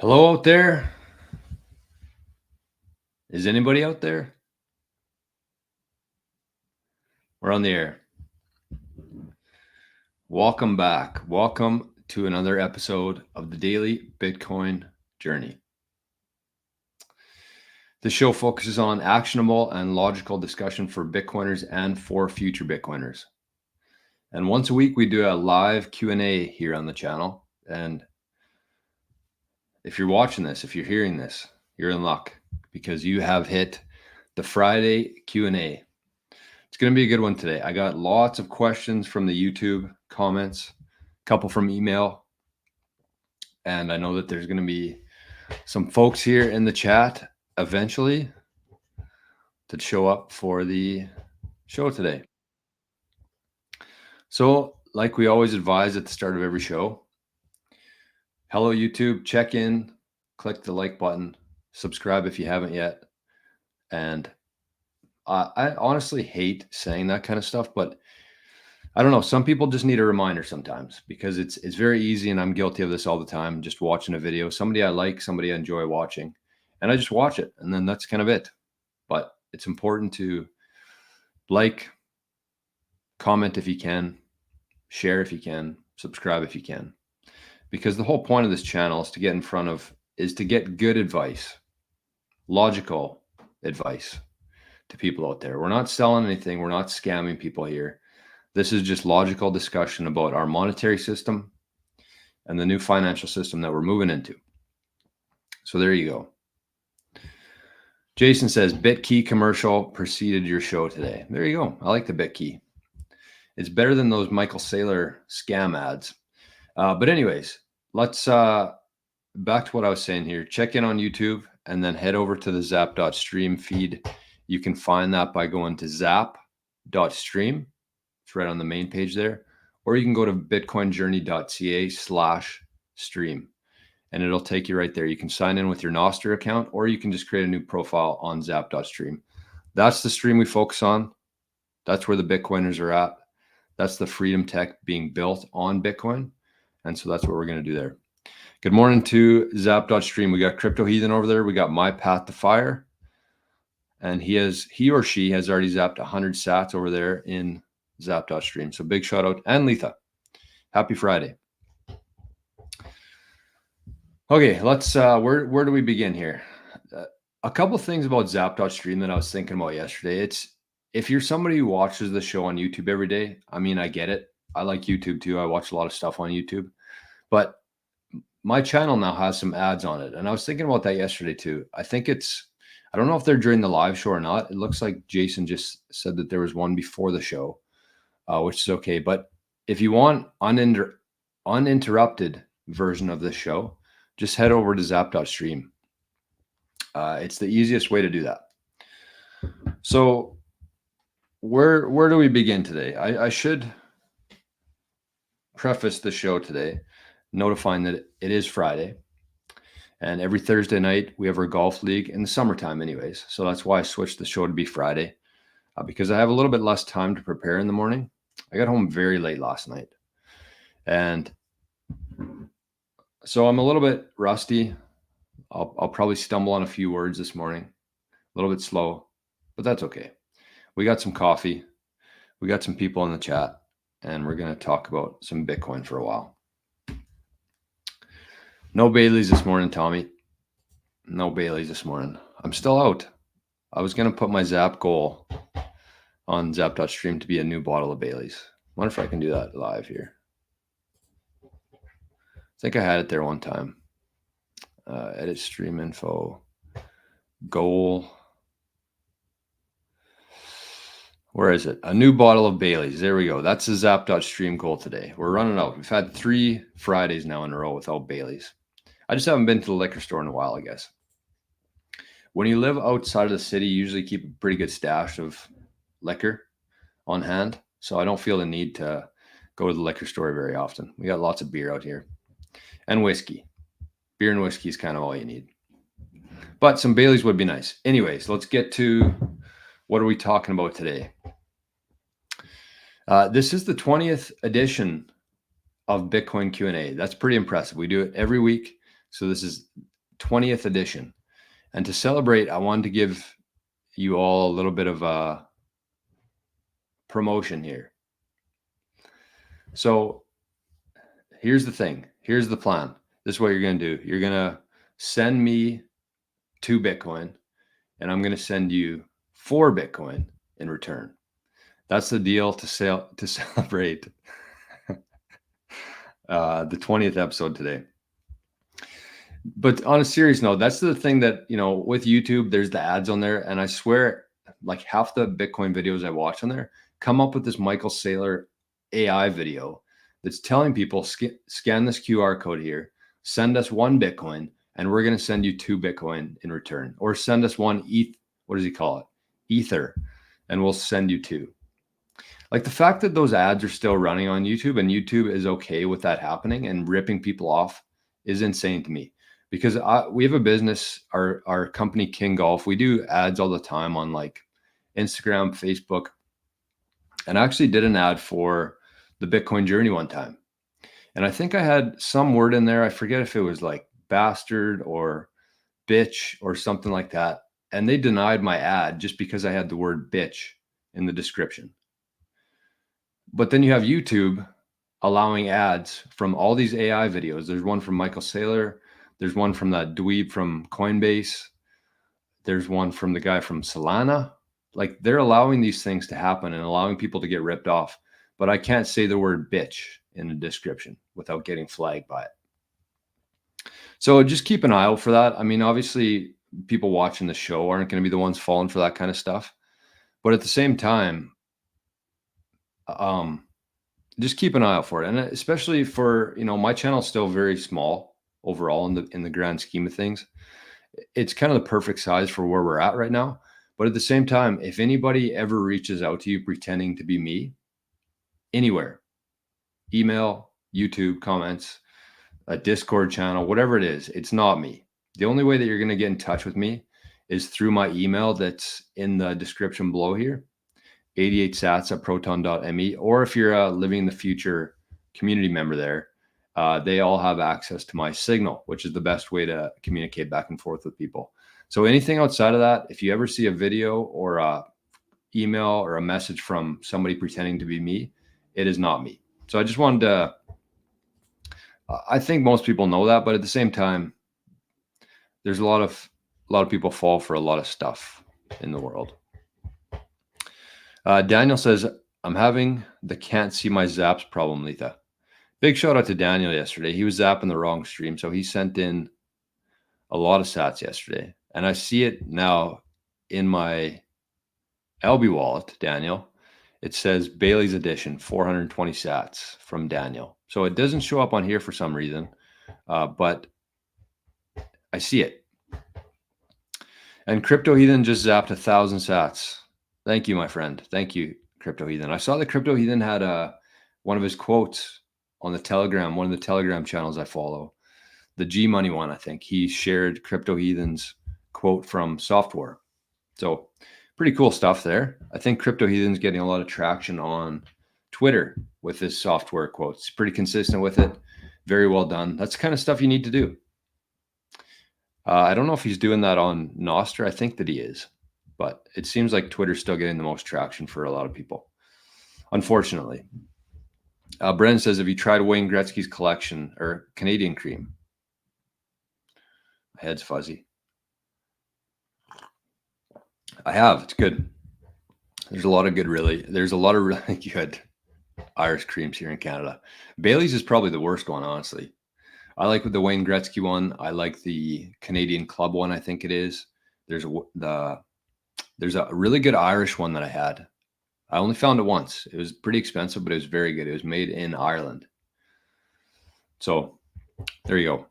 Hello out there. Is anybody out there? We're on the air. Welcome back. Welcome to another episode of the Daily Bitcoin Journey. The show focuses on actionable and logical discussion for Bitcoiners and for future Bitcoiners. And once a week, we do a live Q&A here on the channel. And if you're watching this, if you're hearing this, you're in luck because you have hit the Friday Q&A. It's going to be a good one today. I got lots of questions from the YouTube comments, a couple from email, and I know that there's going to be some folks here in the chat eventually to show up for the show today. So, like we always advise at the start of every show, hello YouTube, check in, click the like button, subscribe if you haven't yet, and I honestly hate saying that kind of stuff, but I don't know. Some people just need a reminder sometimes because it's very easy, and I'm guilty of this all the time. Just watching a video, somebody I like, somebody I enjoy watching, and I just watch it, and then that's kind of it. But it's important to like, comment if you can, share if you can, subscribe if you can, because the whole point of this channel is to get good advice, logical advice to people out there. We're not selling anything. We're not scamming people here. This is just logical discussion about our monetary system and the new financial system that we're moving into. So there you go. Jason says, BitKey commercial preceded your show today. There you go. I like the BitKey. It's better than those Michael Saylor scam ads. But anyways, let's back to what I was saying here. Check in on YouTube and then head over to the zap.stream feed. You can find that by going to zap.stream. It's right on the main page there. Or you can go to bitcoinjourney.ca/stream and it'll take you right there. You can sign in with your nostr account, or you can just create a new profile on zap.stream. That's the stream we focus on. That's where the Bitcoiners are at. That's the freedom tech being built on Bitcoin. And so that's what we're going to do there. Good morning to zap.stream. We got Crypto Heathen over there. We got My Path to Fire. And he or she has already zapped 100 sats over there in zap.stream. So big shout out. And Letha. Happy Friday. Okay, let's where do we begin here? A couple of things about zap.stream that I was thinking about yesterday. If you're somebody who watches the show on YouTube every day, I mean, I get it. I like YouTube too. I watch a lot of stuff on YouTube. But my channel now has some ads on it. And I was thinking about that yesterday too. I don't know if they're during the live show or not. It looks like Jason just said that there was one before the show, which is okay. But if you want uninterrupted version of this show, just head over to zap.stream. It's the easiest way to do that. So where do we begin today? I should preface the show today notifying that it is Friday. And every Thursday night, we have our golf league in the summertime anyways. So that's why I switched the show to be Friday, because I have a little bit less time to prepare in the morning. I got home very late last night. And so I'm a little bit rusty. I'll probably stumble on a few words this morning, a little bit slow, but that's okay. We got some coffee. We got some people in the chat, and we're going to talk about some Bitcoin for a while. No Baileys this morning, Tommy. No Baileys this morning. I'm still out. I was going to put my Zap goal on Zap.stream to be a new bottle of Baileys. Wonder if I can do that live here. I think I had it there one time. Edit stream info. Goal. Where is it? A new bottle of Baileys. There we go. That's the Zap.stream goal today. We're running out. We've had 3 Fridays now in a row without Baileys. I just haven't been to the liquor store in a while, I guess. When you live outside of the city, you usually keep a pretty good stash of liquor on hand. So I don't feel the need to go to the liquor store very often. We got lots of beer out here and whiskey. Beer and whiskey is kind of all you need. But some Baileys would be nice. Anyways, let's get to what are we talking about today. This is the 20th edition of Bitcoin Q&A. That's pretty impressive. We do it every week. So this is 20th edition. And to celebrate, I wanted to give you all a little bit of a promotion here. So here's the thing. Here's the plan. This is what you're going to do. You're going to send me 2 Bitcoin, and I'm going to send you 4 Bitcoin in return. That's the deal to celebrate the 20th episode today. But on a serious note, that's the thing that, with YouTube, there's the ads on there. And I swear, like half the Bitcoin videos I watch on there come up with this Michael Saylor AI video that's telling people, scan this QR code here, send us 1 Bitcoin, and we're going to send you 2 Bitcoin in return. Or send us 1 ETH, what does he call it? Ether, and we'll send you 2. Like the fact that those ads are still running on YouTube and YouTube is okay with that happening and ripping people off is insane to me. Because we have a business, our company King Golf, we do ads all the time on like Instagram, Facebook. And I actually did an ad for the Bitcoin journey one time. And I think I had some word in there. I forget if it was like bastard or bitch or something like that. And they denied my ad just because I had the word bitch in the description. But then you have YouTube allowing ads from all these AI videos. There's one from Michael Saylor. There's one from that dweeb from Coinbase. There's one from the guy from Solana. Like they're allowing these things to happen and allowing people to get ripped off. But I can't say the word bitch in the description without getting flagged by it. So just keep an eye out for that. I mean, obviously, people watching the show aren't going to be the ones falling for that kind of stuff. But at the same time, just keep an eye out for it. And especially for, my channel's still very small overall in the grand scheme of things. It's kind of the perfect size for where we're at right now. But at the same time, if anybody ever reaches out to you pretending to be me, anywhere, email, YouTube comments, a Discord channel, whatever it is, it's not me. The only way that you're going to get in touch with me is through my email that's in the description below here, 88sats@proton.me. Or if you're a Living in the Future community member there, they all have access to my Signal, which is the best way to communicate back and forth with people. So anything outside of that, if you ever see a video or a email or a message from somebody pretending to be me, it is not me. So I just wanted to, I think most people know that, but at the same time, there's a lot of people fall for a lot of stuff in the world. Daniel says, I'm having the can't see my zaps problem, Letha. Big shout out to Daniel yesterday. He was zapping the wrong stream, so he sent in a lot of sats yesterday. And I see it now in my LB wallet, Daniel. It says Bailey's Edition, 420 sats from Daniel. So it doesn't show up on here for some reason, but I see it. And Crypto Heathen just zapped 1,000 sats. Thank you, my friend. Thank you, Crypto Heathen. I saw that Crypto Heathen had one of his quotes on the Telegram, one of the Telegram channels I follow, the G Money one, I think. He shared Crypto Heathen's quote from Software. So pretty cool stuff there. I think Crypto Heathen's getting a lot of traction on Twitter with his Software quotes. Pretty consistent with it. Very well done. That's the kind of stuff you need to do. I don't know if he's doing that on Nostr. I think that he is. But it seems like Twitter's still getting the most traction for a lot of people, unfortunately. Bren says, have you tried Wayne Gretzky's collection or Canadian cream? My head's fuzzy. I have. It's good. There's a lot of really good Irish creams here in Canada. Bailey's is probably the worst one, honestly. I like the Wayne Gretzky one. I like the Canadian Club one, I think it is. There's a really good Irish one that I had. I only found it once. It was pretty expensive, but it was very good. It was made in Ireland. So there you go.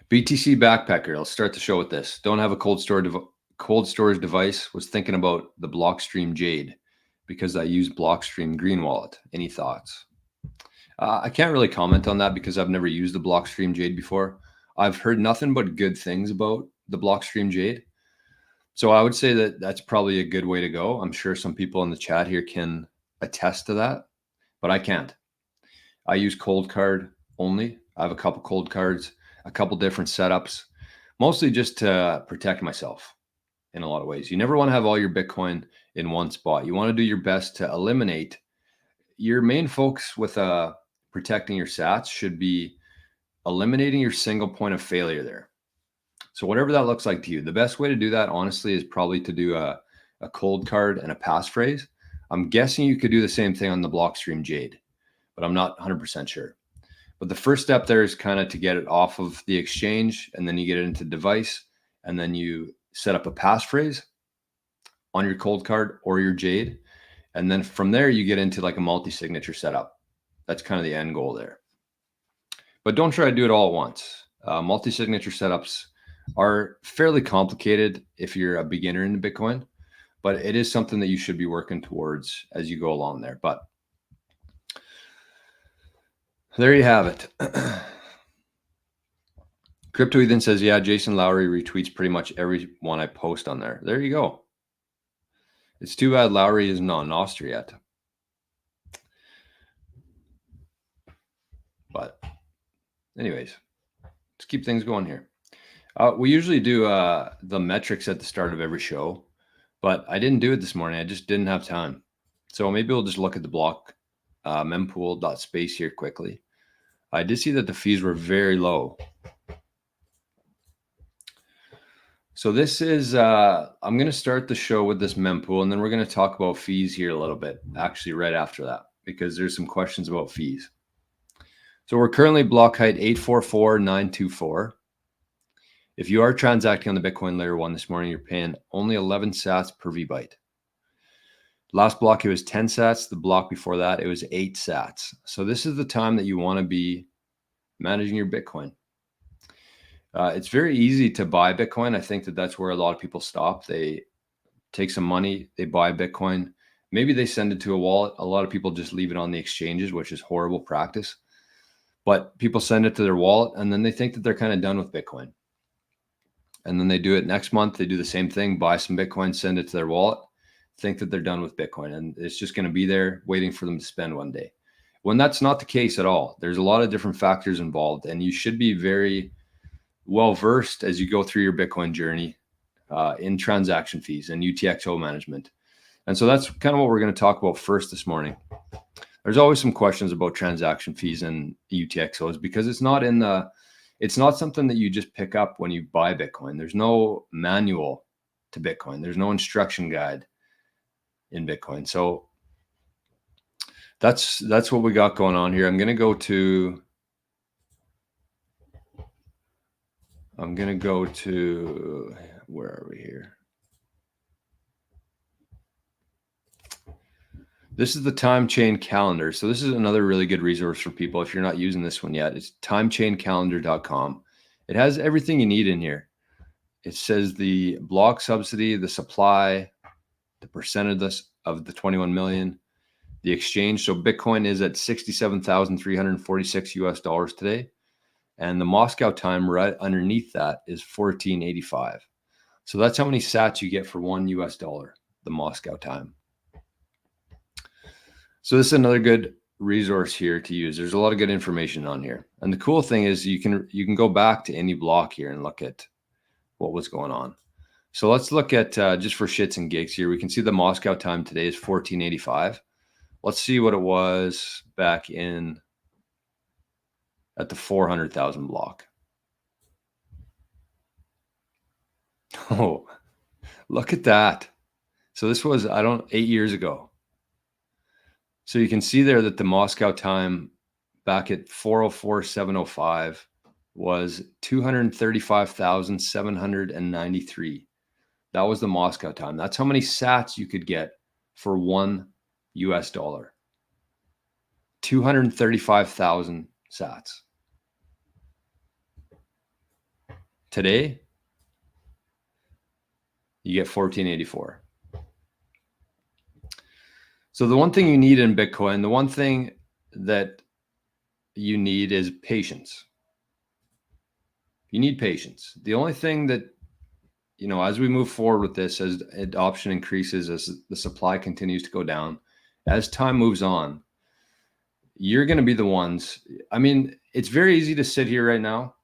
BTC Backpacker. I'll start the show with this. Don't have a cold storage device. Was thinking about the Blockstream Jade because I use Blockstream Green Wallet. Any thoughts? I can't really comment on that because I've never used the Blockstream Jade before. I've heard nothing but good things about the Blockstream Jade. So I would say that that's probably a good way to go. I'm sure some people in the chat here can attest to that, but I can't. I use cold card only. I have a couple cold cards, a couple different setups. mostly just to protect myself in a lot of ways. You never want to have all your Bitcoin in one spot. You want to do your best to eliminate. Your main focus with protecting your sats should be eliminating your single point of failure there. So whatever that looks like to you, the best way to do that, honestly, is probably to do a cold card and a passphrase. I'm guessing you could do the same thing on the Blockstream Jade, but I'm not 100% sure. But the first step there is kind of to get it off of the exchange, and then you get it into device, and then you set up a passphrase on your cold card or your Jade. And then from there, you get into like a multi-signature setup. That's kind of the end goal there. But don't try to do it all at once. Multi-signature setups are fairly complicated if you're a beginner in Bitcoin, but it is something that you should be working towards as you go along there. But there you have it. Crypto Ethan says, yeah, Jason Lowry retweets pretty much every one I post on there. There you go. It's too bad Lowry is not nostr yet. But anyways, let's keep things going here. We usually do the metrics at the start of every show, but I didn't do it this morning. I just didn't have time. So maybe we'll just look at the block mempool.space here quickly. I did see that the fees were very low. So this is, I'm going to start the show with this mempool, and then we're going to talk about fees here a little bit, actually right after that, because there's some questions about fees. So we're currently block height 844,924. If you are transacting on the Bitcoin layer 1 this morning, you're paying only 11 sats per VByte. Last block, it was 10 sats. The block before that, it was 8 sats. So this is the time that you want to be managing your Bitcoin. It's very easy to buy Bitcoin. I think that that's where a lot of people stop. They take some money, they buy Bitcoin. Maybe they send it to a wallet. A lot of people just leave it on the exchanges, which is horrible practice. But people send it to their wallet, and then they think that they're kind of done with Bitcoin. And then they do it next month. They do the same thing, buy some Bitcoin, send it to their wallet, think that they're done with Bitcoin. And it's just going to be there waiting for them to spend one day. When that's not the case at all. There's a lot of different factors involved, and you should be very well-versed as you go through your Bitcoin journey in transaction fees and UTXO management. And so that's kind of what we're going to talk about first this morning. There's always some questions about transaction fees and UTXOs because it's not something that you just pick up when you buy Bitcoin. There's no manual to Bitcoin. There's no instruction guide in Bitcoin. So that's what we got going on here. I'm going to go to where are we here? This is the time chain calendar. So this is another really good resource for people. If you're not using this one yet, it's timechaincalendar.com. It has everything you need in here. It says the block subsidy, the supply, the percentage of the 21 million, the exchange. So Bitcoin is at 67,346 US dollars today. And the Moscow time right underneath that is 1485. So that's how many sats you get for $1 US, the Moscow time. So this is another good resource here to use. There's a lot of good information on here. And the cool thing is you can go back to any block here and look at what was going on. So let's look at just for shits and gigs here. We can see the Moscow time today is 1485. Let's see what it was back in at the 400,000 block. Oh, look at that. So this was, 8 years ago. So you can see there that the Moscow time back at 404,705 was 235,793. That was the Moscow time. That's how many sats you could get for $1 US. 235,000 sats. Today, you get 1484. So the one thing you need in Bitcoin, the one thing that you need is patience. You need patience. The only thing that, as we move forward with this, as adoption increases, as the supply continues to go down, as time moves on, you're going to be the ones. I mean, it's very easy to sit here right now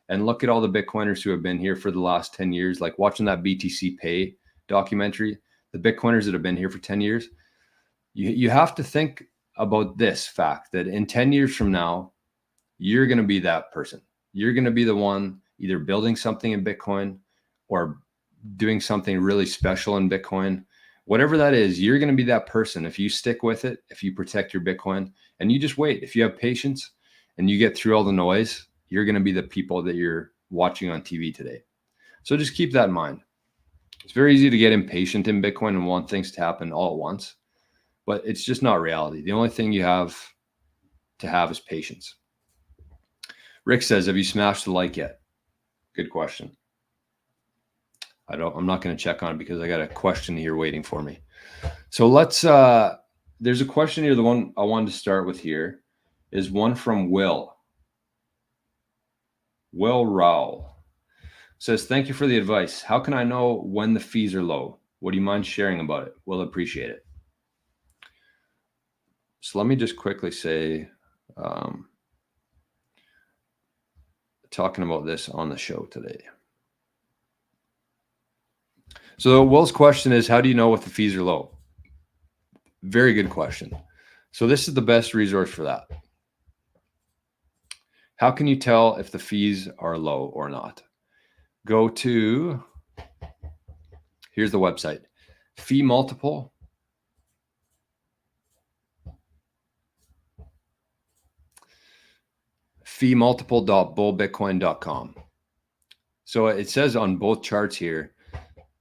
and look at all the Bitcoiners who have been here for the last 10 years, like watching that BTC Pay documentary, the Bitcoiners that have been here for 10 years, you have to think about this fact that in 10 years from now, you're going to be that person. You're going to be the one either building something in Bitcoin or doing something really special in Bitcoin. Whatever that is, you're going to be that person if you stick with it, if you protect your Bitcoin, and you just wait. If you have patience and you get through all the noise, you're going to be the people that you're watching on TV today. So just keep that in mind. It's very easy to get impatient in Bitcoin and want things to happen all at once, but it's just not reality. The only thing you have to have is patience. Rick says, have you smashed the like yet? Good question. I'm not going to check on it because I got a question here waiting for me. So let's, there's a question here. The one I wanted to start with here is one from Will Rowell. Says, thank you for the advice. How can I know when the fees are low? Would you mind sharing about it? We'll appreciate it. So let me just quickly say, talking about this on the show today. So Will's question is, how do you know if the fees are low? Very good question. So this is the best resource for that. How can you tell if the fees are low or not? Go to, here's the website, fee multiple. feemultiple.bullbitcoin.com. So it says on both charts here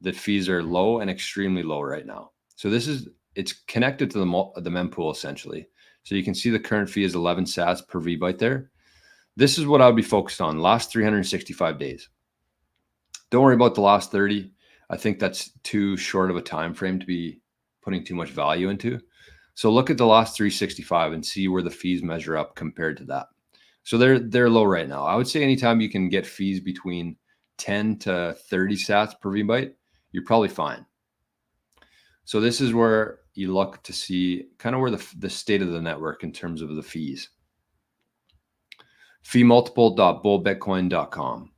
that fees are low and extremely low right now. So it's connected to the mempool essentially. So you can see the current fee is 11 sats per VByte there. This is what I would be focused on, last 365 days. Don't worry about the last 30. I think that's too short of a time frame to be putting too much value into. So look at the last 365 and see where the fees measure up compared to that. So they're low right now. I would say anytime you can get fees between 10 to 30 sats per VByte, you're probably fine. So this is where you look to see kind of where the state of the network in terms of the fees. feemultiple.bullbitcoin.com.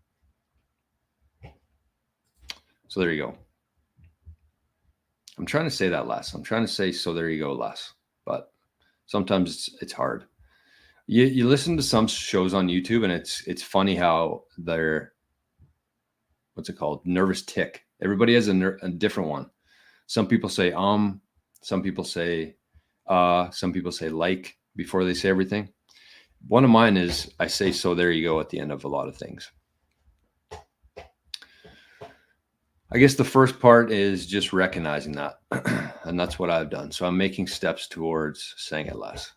So there you go. I'm trying to say that less. I'm trying to say, so there you go less, but sometimes it's hard. You listen to some shows on YouTube and it's funny how they're, what's it called? Nervous tick. Everybody has a different one. Some people say, some people say like before they say everything. One of mine is I say, so there you go at the end of a lot of things. I guess the first part is just recognizing that. And that's what I've done. So I'm making steps towards saying it less.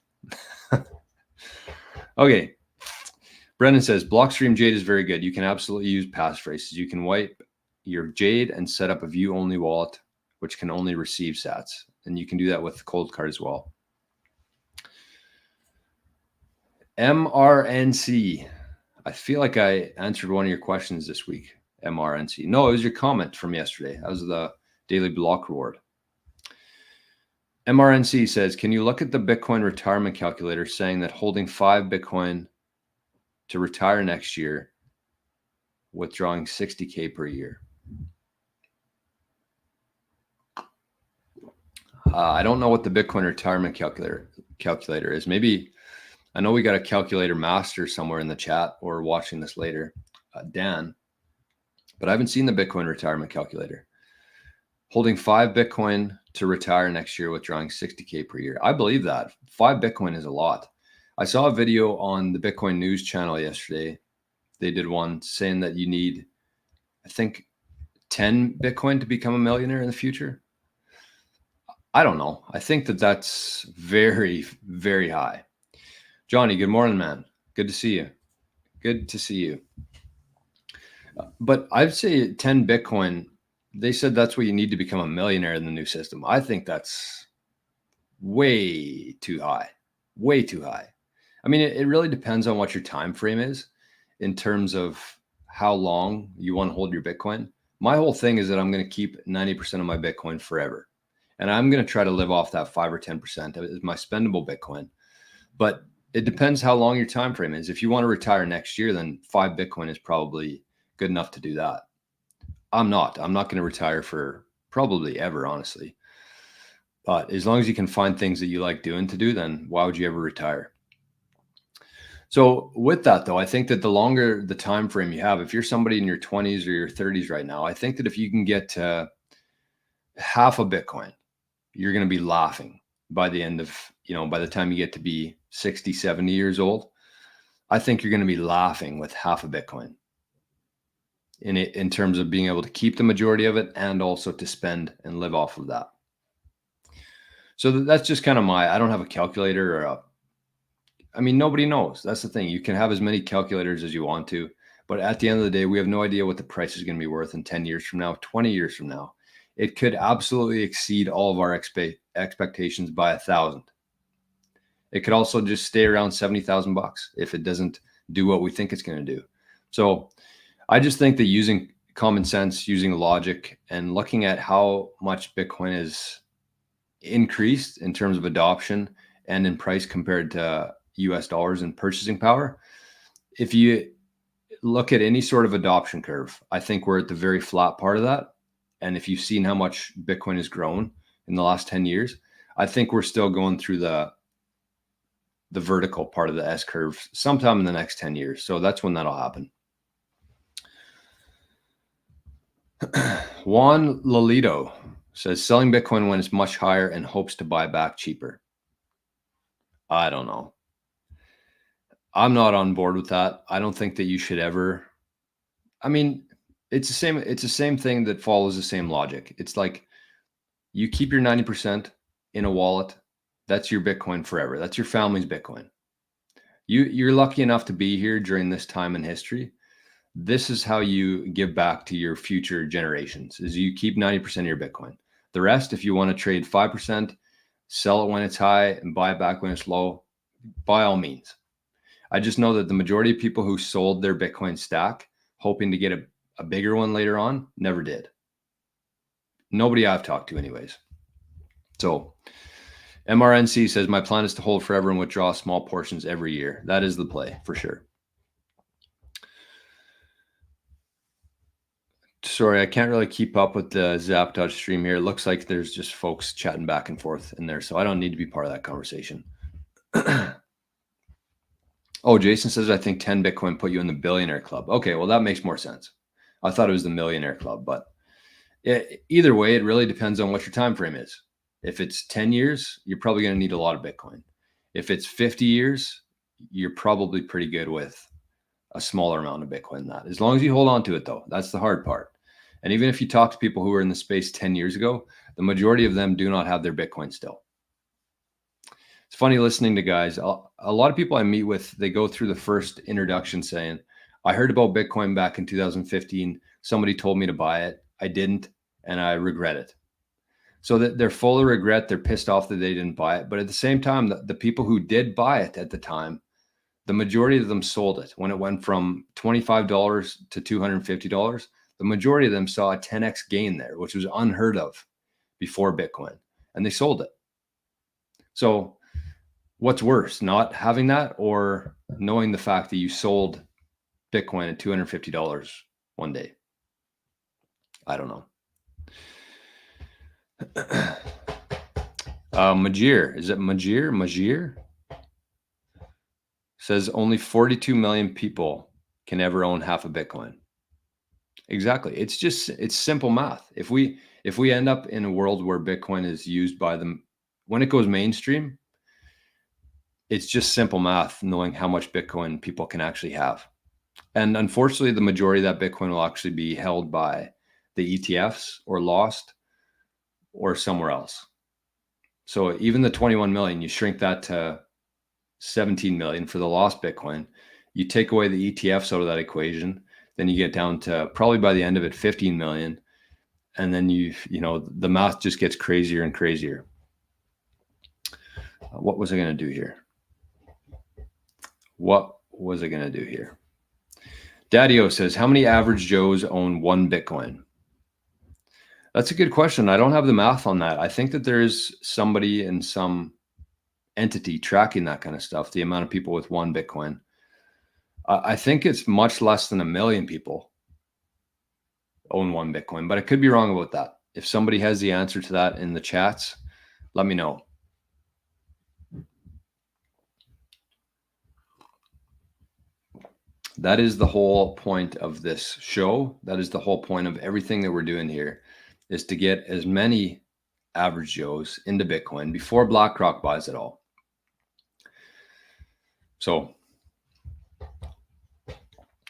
Okay. Brendan says, Blockstream Jade is very good. You can absolutely use passphrases. You can wipe your Jade and set up a view-only wallet, which can only receive sats. And you can do that with Cold Card as well. MRNC. I feel like I answered one of your questions this week. MRNC. No, it was your comment from yesterday. That was the daily block reward. MRNC says, can you look at the Bitcoin retirement calculator saying that holding 5 Bitcoin to retire next year, withdrawing 60K per year? I don't know what the Bitcoin retirement calculator is. Maybe, I know we got a calculator master somewhere in the chat or watching this later, Dan, but I haven't seen the Bitcoin retirement calculator. Holding 5 Bitcoin to retire next year, withdrawing 60K per year. I believe that 5 Bitcoin is a lot. I saw a video on the Bitcoin news channel yesterday. They did one saying that you need, I think, 10 Bitcoin to become a millionaire in the future. I don't know. I think that that's very, very high. Johnny, good morning, man. Good to see you. Good to see you. But I'd say 10 Bitcoin, they said that's what you need to become a millionaire in the new system. I think that's way too high. Way too high. I mean, it really depends on what your time frame is in terms of how long you want to hold your Bitcoin. My whole thing is that I'm going to keep 90% of my Bitcoin forever. And I'm going to try to live off that 5 or 10% as my spendable Bitcoin. But it depends how long your time frame is. If you want to retire next year, then 5 Bitcoin is probably good enough to do that. I'm not going to retire for probably ever, honestly. But as long as you can find things that you like doing to do, then why would you ever retire? So with that, though, I think that the longer the time frame you have, if you're somebody in your 20s or your 30s right now, I think that if you can get to half a Bitcoin, you're going to be laughing by the end of, by the time you get to be 60, 70 years old. I think you're going to be laughing with half a Bitcoin in terms of being able to keep the majority of it and also to spend and live off of that. So that's just kind of I don't have a calculator or nobody knows. That's the thing. You can have as many calculators as you want to, but at the end of the day, we have no idea what the price is going to be worth in 10 years from now, 20 years from now. It could absolutely exceed all of our expectations by 1,000. It could also just stay around $70,000 if it doesn't do what we think it's going to do. So I just think that using common sense, using logic, and looking at how much Bitcoin is increased in terms of adoption and in price compared to US dollars and purchasing power, if you look at any sort of adoption curve, I think we're at the very flat part of that. And if you've seen how much Bitcoin has grown in the last 10 years, I think we're still going through the vertical part of the S curve sometime in the next 10 years. So that's when that'll happen. Juan Lolito says selling Bitcoin when it's much higher and hopes to buy back cheaper. I don't know. I'm not on board with that. I don't think that you should ever. It's the same thing that follows the same logic. It's like you keep your 90% in a wallet. That's your Bitcoin forever. That's your family's Bitcoin. You're lucky enough to be here during this time in history. This is how you give back to your future generations, is you keep 90% of your Bitcoin. The rest, if you want to trade 5%, sell it when it's high and buy it back when it's low, by all means. I just know that the majority of people who sold their Bitcoin stack hoping to get a bigger one later on never did. Nobody I've talked to anyways. So MRNC says, my plan is to hold forever and withdraw small portions every year. That is the play for sure. Sorry, I can't really keep up with the Zapdodge stream here. It looks like there's just folks chatting back and forth in there, so I don't need to be part of that conversation. Oh, Jason says, I think 10 Bitcoin put you in the billionaire club. Okay, well, that makes more sense. I thought it was the millionaire club, but either way, it really depends on what your time frame is. If it's 10 years, you're probably going to need a lot of Bitcoin. If it's 50 years, you're probably pretty good with a smaller amount of Bitcoin than that. As long as you hold on to it, though, that's the hard part. And even if you talk to people who were in the space 10 years ago, the majority of them do not have their Bitcoin still. It's funny listening to guys. A lot of people I meet with, they go through the first introduction saying, I heard about Bitcoin back in 2015. Somebody told me to buy it. I didn't, and I regret it. So that they're full of regret. They're pissed off that they didn't buy it. But at the same time, the people who did buy it at the time, the majority of them sold it. When it went from $25 to $250, the majority of them saw a 10x gain there, which was unheard of before Bitcoin, and they sold it. So what's worse, not having that or knowing the fact that you sold Bitcoin at $250 one day? I don't know. Majir, is it Majir? Says only 42 million people can ever own half a Bitcoin. Exactly. It's simple math. If we end up in a world where Bitcoin is used by them, when it goes mainstream, it's just simple math, knowing how much Bitcoin people can actually have. And unfortunately, the majority of that Bitcoin will actually be held by the ETFs or lost or somewhere else. So even the 21 million, you shrink that to 17 million for the lost Bitcoin. You take away the ETFs out of that equation, then you get down to probably by the end of it, 15 million. And then the math just gets crazier and crazier. What was I going to do here? Daddy-O says, how many average Joes own one Bitcoin? That's a good question. I don't have the math on that. I think that there is somebody in some entity tracking that kind of stuff, the amount of people with 1 Bitcoin, I think it's much less than 1 million people own 1 Bitcoin, but I could be wrong about that. If somebody has the answer to that in the chats, let me know. That is the whole point of this show. That is the whole point of everything that we're doing here, is to get as many average Joes into Bitcoin before BlackRock buys it all. So,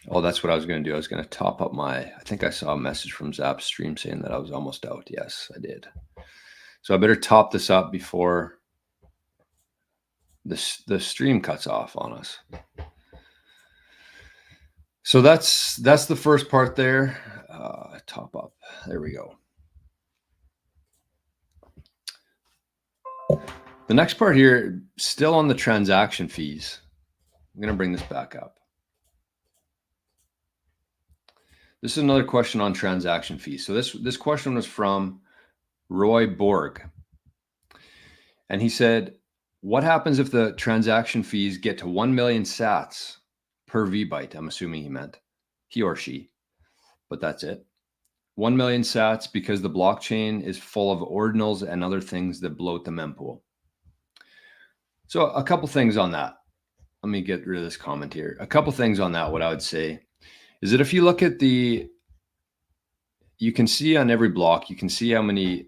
oh, that's what I was going to do. I was going to top up I think I saw a message from Zap Stream saying that I was almost out. Yes, I did. So I better top this up before the stream cuts off on us. So that's the first part there. Top up. There we go. The next part here, still on the transaction fees. I'm going to bring this back up. This is another question on transaction fees. So this question was from Roy Borg. And he said, what happens if the transaction fees get to 1 million sats per VByte? I'm assuming he meant he or she, but that's it. 1 million sats because the blockchain is full of ordinals and other things that bloat the mempool. So a couple things on that. Let me get rid of this comment here. A couple things on that. What I would say is that if you look at you can see on every block, you can see how many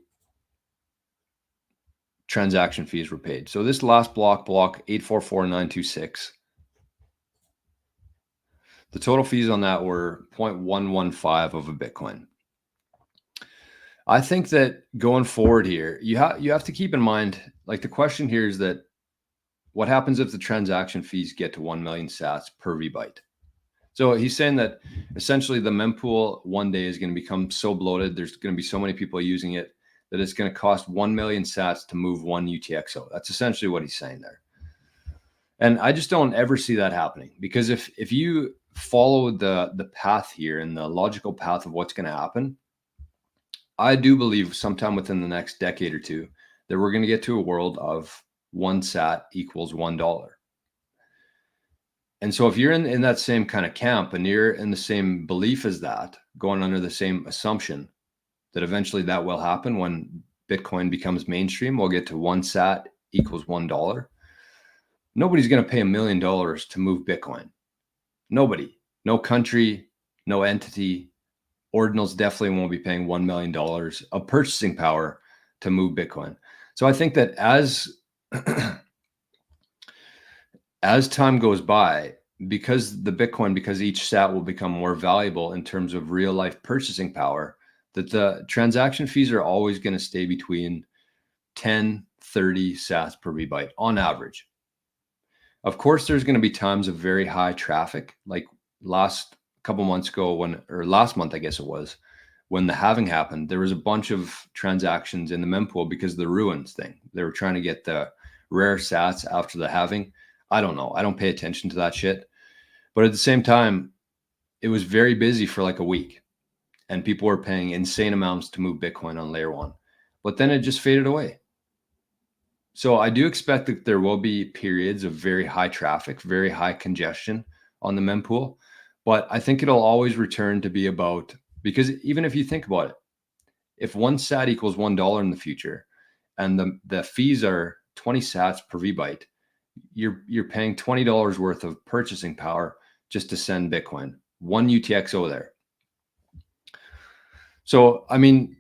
transaction fees were paid. So this last block 844926, the total fees on that were 0.115 of a Bitcoin. I think that going forward here, you have to keep in mind, like the question here is that what happens if the transaction fees get to 1 million sats per VByte? So he's saying that essentially the mempool one day is going to become so bloated, there's going to be so many people using it that it's going to cost 1 million sats to move 1 UTXO. That's essentially what he's saying there. And I just don't ever see that happening, because if you follow the path here and the logical path of what's going to happen, I do believe sometime within the next decade or two that we're going to get to a world of 1 sat equals $1. And so if you're in that same kind of camp and you're in the same belief as that, going under the same assumption that eventually that will happen when Bitcoin becomes mainstream, we'll get to 1 sat equals $1. Nobody's going to pay $1 million to move Bitcoin. Nobody, no country, no entity. Ordinals definitely won't be paying $1 million of purchasing power to move Bitcoin. So I think that as time goes by, because each sat will become more valuable in terms of real life purchasing power, that the transaction fees are always going to stay between 10, 30 sats per VByte on average. Of course, there's going to be times of very high traffic, like last month, I guess it was, when the halving happened. There was a bunch of transactions in the mempool because of the ruins thing. They were trying to get the rare sats after the halving. I don't know. I don't pay attention to that shit. But at the same time, it was very busy for like a week, and people were paying insane amounts to move Bitcoin on layer 1. But then it just faded away. So I do expect that there will be periods of very high traffic, very high congestion on the mempool. But I think it'll always return to be about, because even if you think about it, if 1 sat equals $1 in the future and the fees are 20 sats per VByte, you're paying $20 worth of purchasing power just to send Bitcoin, 1 UTXO there. So, I mean,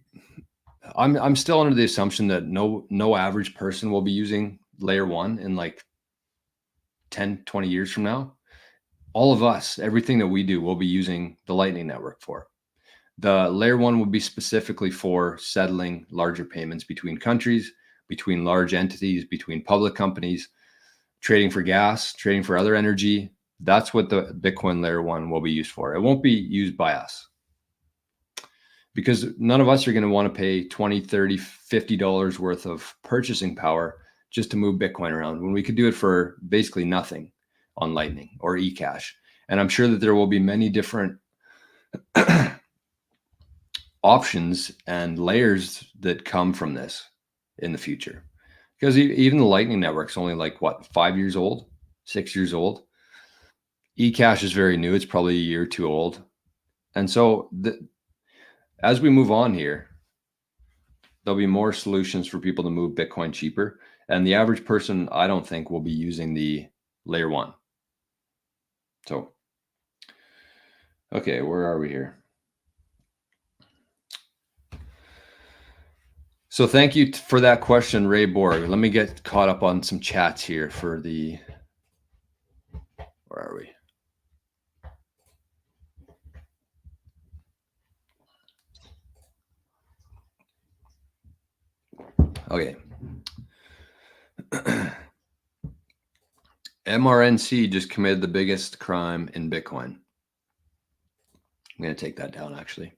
I'm still under the assumption that no average person will be using layer 1 in like 10, 20 years from now. All of us, everything that we do, will be using the Lightning Network for. The layer 1 will be specifically for settling larger payments between countries, between large entities, between public companies, trading for gas, trading for other energy. That's what the Bitcoin layer 1 will be used for. It won't be used by us, because none of us are going to want to pay $20, $30, $50 worth of purchasing power just to move Bitcoin around when we could do it for basically nothing on Lightning or eCash. And I'm sure that there will be many different options and layers that come from this in the future. Because even the Lightning Network's only like, what, 5 years old, 6 years old. eCash is very new. It's probably a year or two old. And so as we move on here, there'll be more solutions for people to move Bitcoin cheaper. And the average person, I don't think, will be using the layer 1. So, okay, where are we here? So thank you for that question, Ray Borg. Let me get caught up on some chats here for the, where are we? Okay. MRNC just committed the biggest crime in Bitcoin. I'm going to take that down, actually.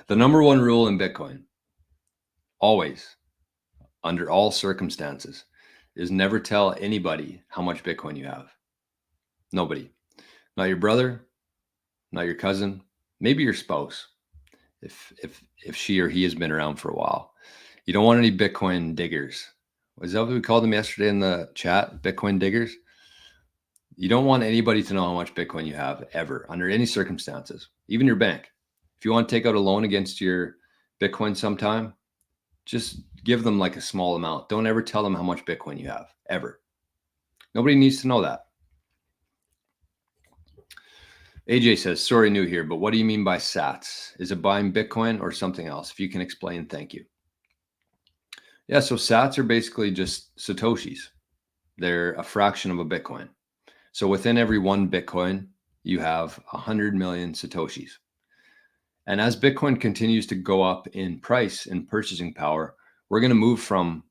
The number one rule in Bitcoin, always, under all circumstances, is never tell anybody how much Bitcoin you have. Nobody. Not your brother, not your cousin, maybe your spouse, if she or he has been around for a while. You don't want any Bitcoin diggers. Was that what we called them yesterday in the chat? Bitcoin diggers? You don't want anybody to know how much Bitcoin you have ever, under any circumstances, even your bank. If you want to take out a loan against your Bitcoin sometime, just give them like a small amount. Don't ever tell them how much Bitcoin you have, ever. Nobody needs to know that. AJ says, sorry, new here, but what do you mean by sats? Is it buying Bitcoin or something else? If you can explain, thank you. Yeah, so sats are basically just Satoshis. They're a fraction of a Bitcoin. So within every one Bitcoin, you have 100 million Satoshis. And as Bitcoin continues to go up in price and purchasing power, we're going to move from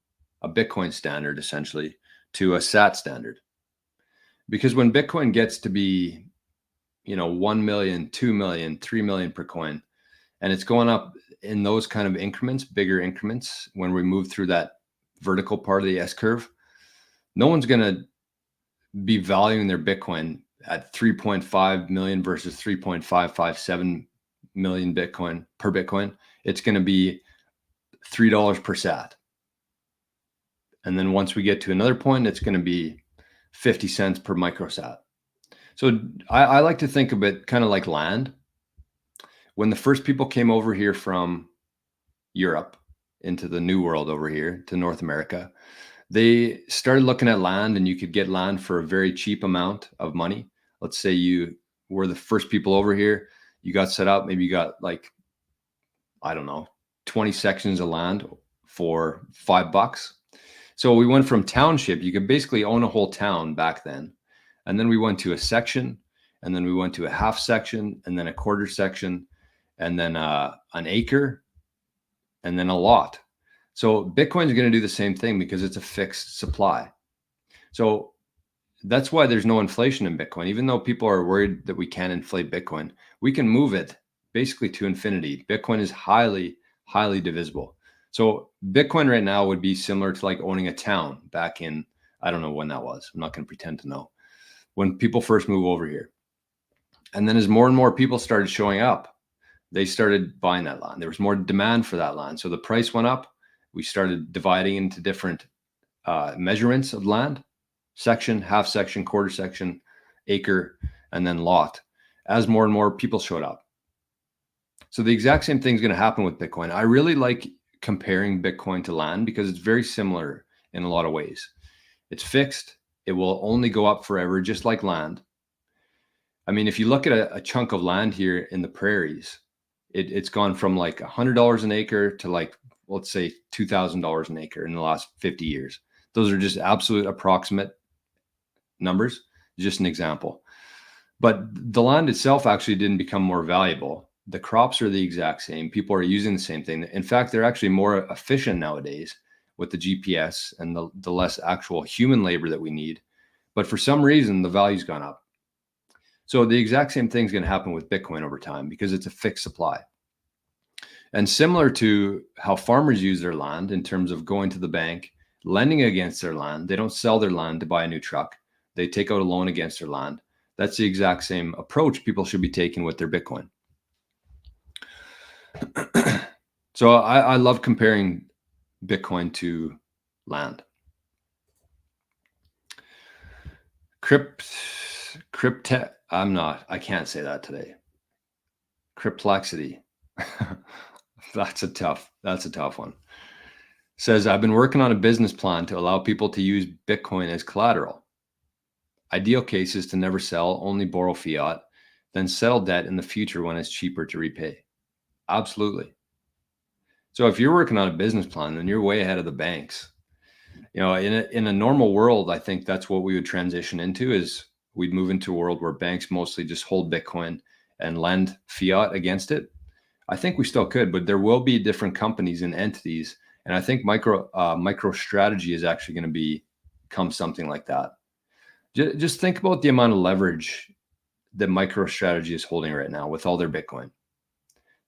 a Bitcoin standard, essentially, to a sat standard. Because when Bitcoin gets to be, 1 million, 2 million, 3 million per coin, and it's going up in those kind of increments, bigger increments, when we move through that vertical part of the S curve, no one's going to be valuing their Bitcoin at 3.5 million versus 3.557 million Bitcoin per Bitcoin. It's going to be $3 per sat. And then once we get to another point, it's going to be 50 cents per microsat. So I like to think of it kind of like land. When the first people came over here from Europe into the New World over here to North America, they started looking at land, and you could get land for a very cheap amount of money. Let's say you were the first people over here. You got set up, maybe you got like, I don't know, 20 sections of land for $5. So we went from township. You could basically own a whole town back then. And then we went to a section, and then we went to a half section, and then a quarter section, and then an acre, and then a lot. So Bitcoin is going to do the same thing because it's a fixed supply. So that's why there's no inflation in Bitcoin. Even though people are worried that we can't inflate Bitcoin, we can move it basically to infinity. Bitcoin is highly, highly divisible. So Bitcoin right now would be similar to like owning a town back in, I don't know when that was. I'm not going to pretend to know. When people first move over here. And then as more and more people started showing up, they started buying that land. There was more demand for that land. So the price went up. We started dividing into different measurements of land: section, half section, quarter section, acre, and then lot, as more and more people showed up. So the exact same thing is going to happen with Bitcoin. I really like comparing Bitcoin to land because it's very similar in a lot of ways. It's fixed. It will only go up forever, just like land. I mean, if you look at a chunk of land here in the prairies, it's gone from like $100 an acre to like, let's say $2,000 an acre in the last 50 years. Those are just absolute approximate numbers, just an example. But the land itself actually didn't become more valuable. The crops are the exact same. People are using the same thing. In fact, they're actually more efficient nowadays with the GPS and the less actual human labor that we need. But for some reason, the value's gone up. So the exact same thing is going to happen with Bitcoin over time because it's a fixed supply. And similar to how farmers use their land in terms of going to the bank, lending against their land, they don't sell their land to buy a new truck. They take out a loan against their land. That's the exact same approach people should be taking with their Bitcoin. So I love comparing Bitcoin to land. I can't say that today. Cryptlexity. That's a tough one. Says, I've been working on a business plan to allow people to use Bitcoin as collateral. Ideal case is to never sell, only borrow fiat, then settle debt in the future when it's cheaper to repay. Absolutely. So if you're working on a business plan, then you're way ahead of the banks. In a normal world, I think that's what we would transition into, is we'd move into a world where banks mostly just hold Bitcoin and lend fiat against it. I think we still could, but there will be different companies and entities. And I think MicroStrategy is actually going to become something like that. Just think about the amount of leverage that MicroStrategy is holding right now with all their Bitcoin.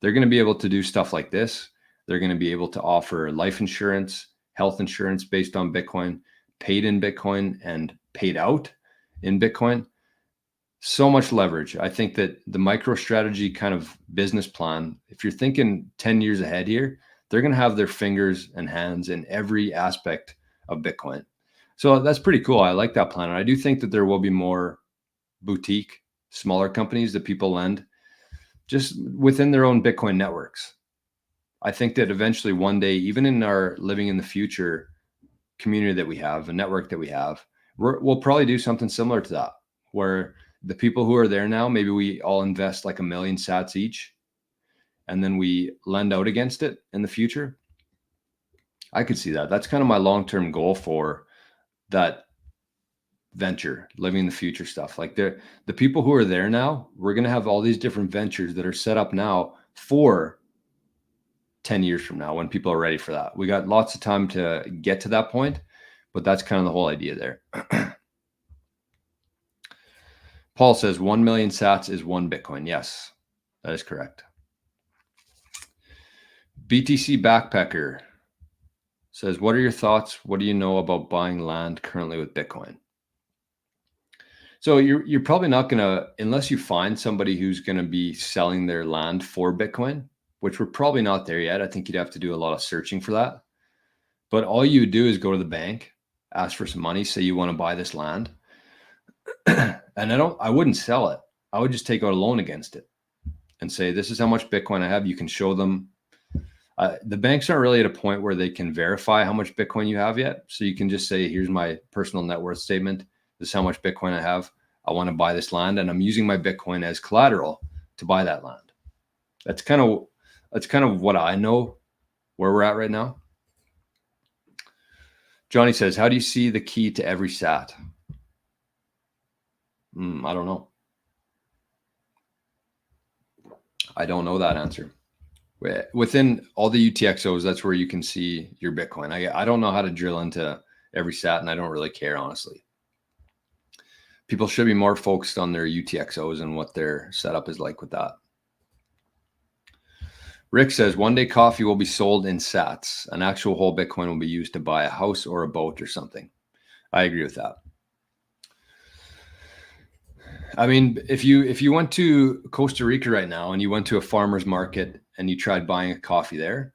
They're going to be able to do stuff like this. They're going to be able to offer life insurance, health insurance based on Bitcoin, paid in Bitcoin and paid out in Bitcoin. So much leverage. I think that the MicroStrategy kind of business plan, if you're thinking 10 years ahead here, they're going to have their fingers and hands in every aspect of Bitcoin. So that's pretty cool. I like that plan. And I do think that there will be more boutique, smaller companies that people lend just within their own Bitcoin networks. I think that eventually one day, even in our living in the future community that we have, a network that we have, we'll probably do something similar to that, where the people who are there now, maybe we all invest like 1 million sats each, and then we lend out against it in the future. I could see that. That's kind of my long-term goal for that venture, living in the future stuff. Like the people who are there now, we're going to have all these different ventures that are set up now for 10 years from now when people are ready for that. We got lots of time to get to that point, but that's kind of the whole idea there. Paul says 1 million sats is 1 Bitcoin. Yes, that is correct. BTC Backpacker says, what are your thoughts? What do you know about buying land currently with Bitcoin? So you're probably not going to, unless you find somebody who's going to be selling their land for Bitcoin, which we're probably not there yet. I think you'd have to do a lot of searching for that. But all you would do is go to the bank, ask for some money, say you want to buy this land. And I wouldn't sell it. I would just take out a loan against it and say, this is how much Bitcoin I have. You can show them. The banks aren't really at a point where they can verify how much Bitcoin you have yet. So you can just say, here's my personal net worth statement. This is how much Bitcoin I have. I want to buy this land, and I'm using my Bitcoin as collateral to buy that land. That's kind of what I know where we're at right now. Johnny says, how do you see the key to every sat? I don't know. I don't know that answer. Within all the UTXOs, that's where you can see your Bitcoin. I don't know how to drill into every sat, and I don't really care, honestly. People should be more focused on their UTXOs and what their setup is like with that. Rick says, one day coffee will be sold in sats. An actual whole Bitcoin will be used to buy a house or a boat or something. I agree with that. I mean, if you went to Costa Rica right now and you went to a farmer's market and you tried buying a coffee there,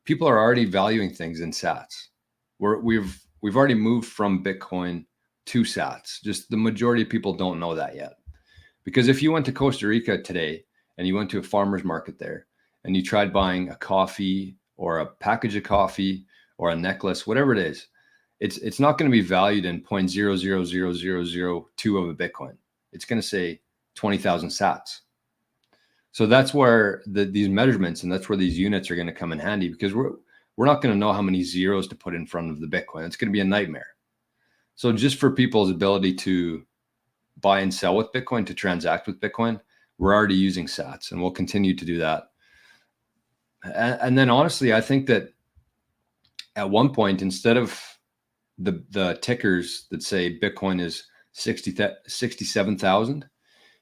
people are already valuing things in sats. We've already moved from Bitcoin to sats. Just the majority of people don't know that yet. Because if you went to Costa Rica today and you went to a farmer's market there and you tried buying a coffee or a package of coffee or a necklace, whatever it is, it's not going to be valued in 0.000002 of a Bitcoin. It's going to say 20,000 sats. So that's where these measurements and that's where these units are going to come in handy, because we're not going to know how many zeros to put in front of the Bitcoin. It's going to be a nightmare. So just for people's ability to buy and sell with Bitcoin, to transact with Bitcoin, we're already using sats, and we'll continue to do that. And then honestly, I think that at one point, instead of the tickers that say Bitcoin is 67,000,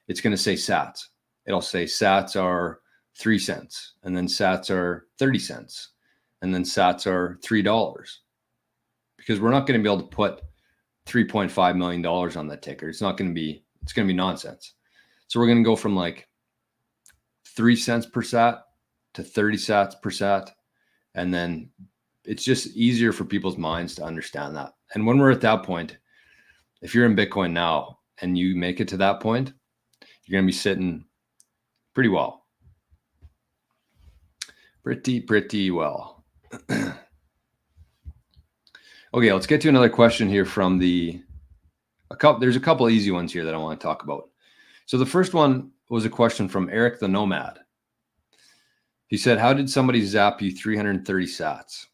it's going to say sats. It'll say sats are 3 cents, and then sats are 30 cents, and then sats are $3, because we're not going to be able to put $3.5 million on that ticker. It's going to be nonsense. So we're going to go from like 3 cents per sat to 30 sats per sat, and then it's just easier for people's minds to understand that. And when we're at that point, if you're in Bitcoin now and you make it to that point, you're going to be sitting pretty well. Pretty well. Okay, let's get to another question here from there's a couple easy ones here that I want to talk about. So the first one was a question from Eric the Nomad. He said, how did somebody zap you 330 sats?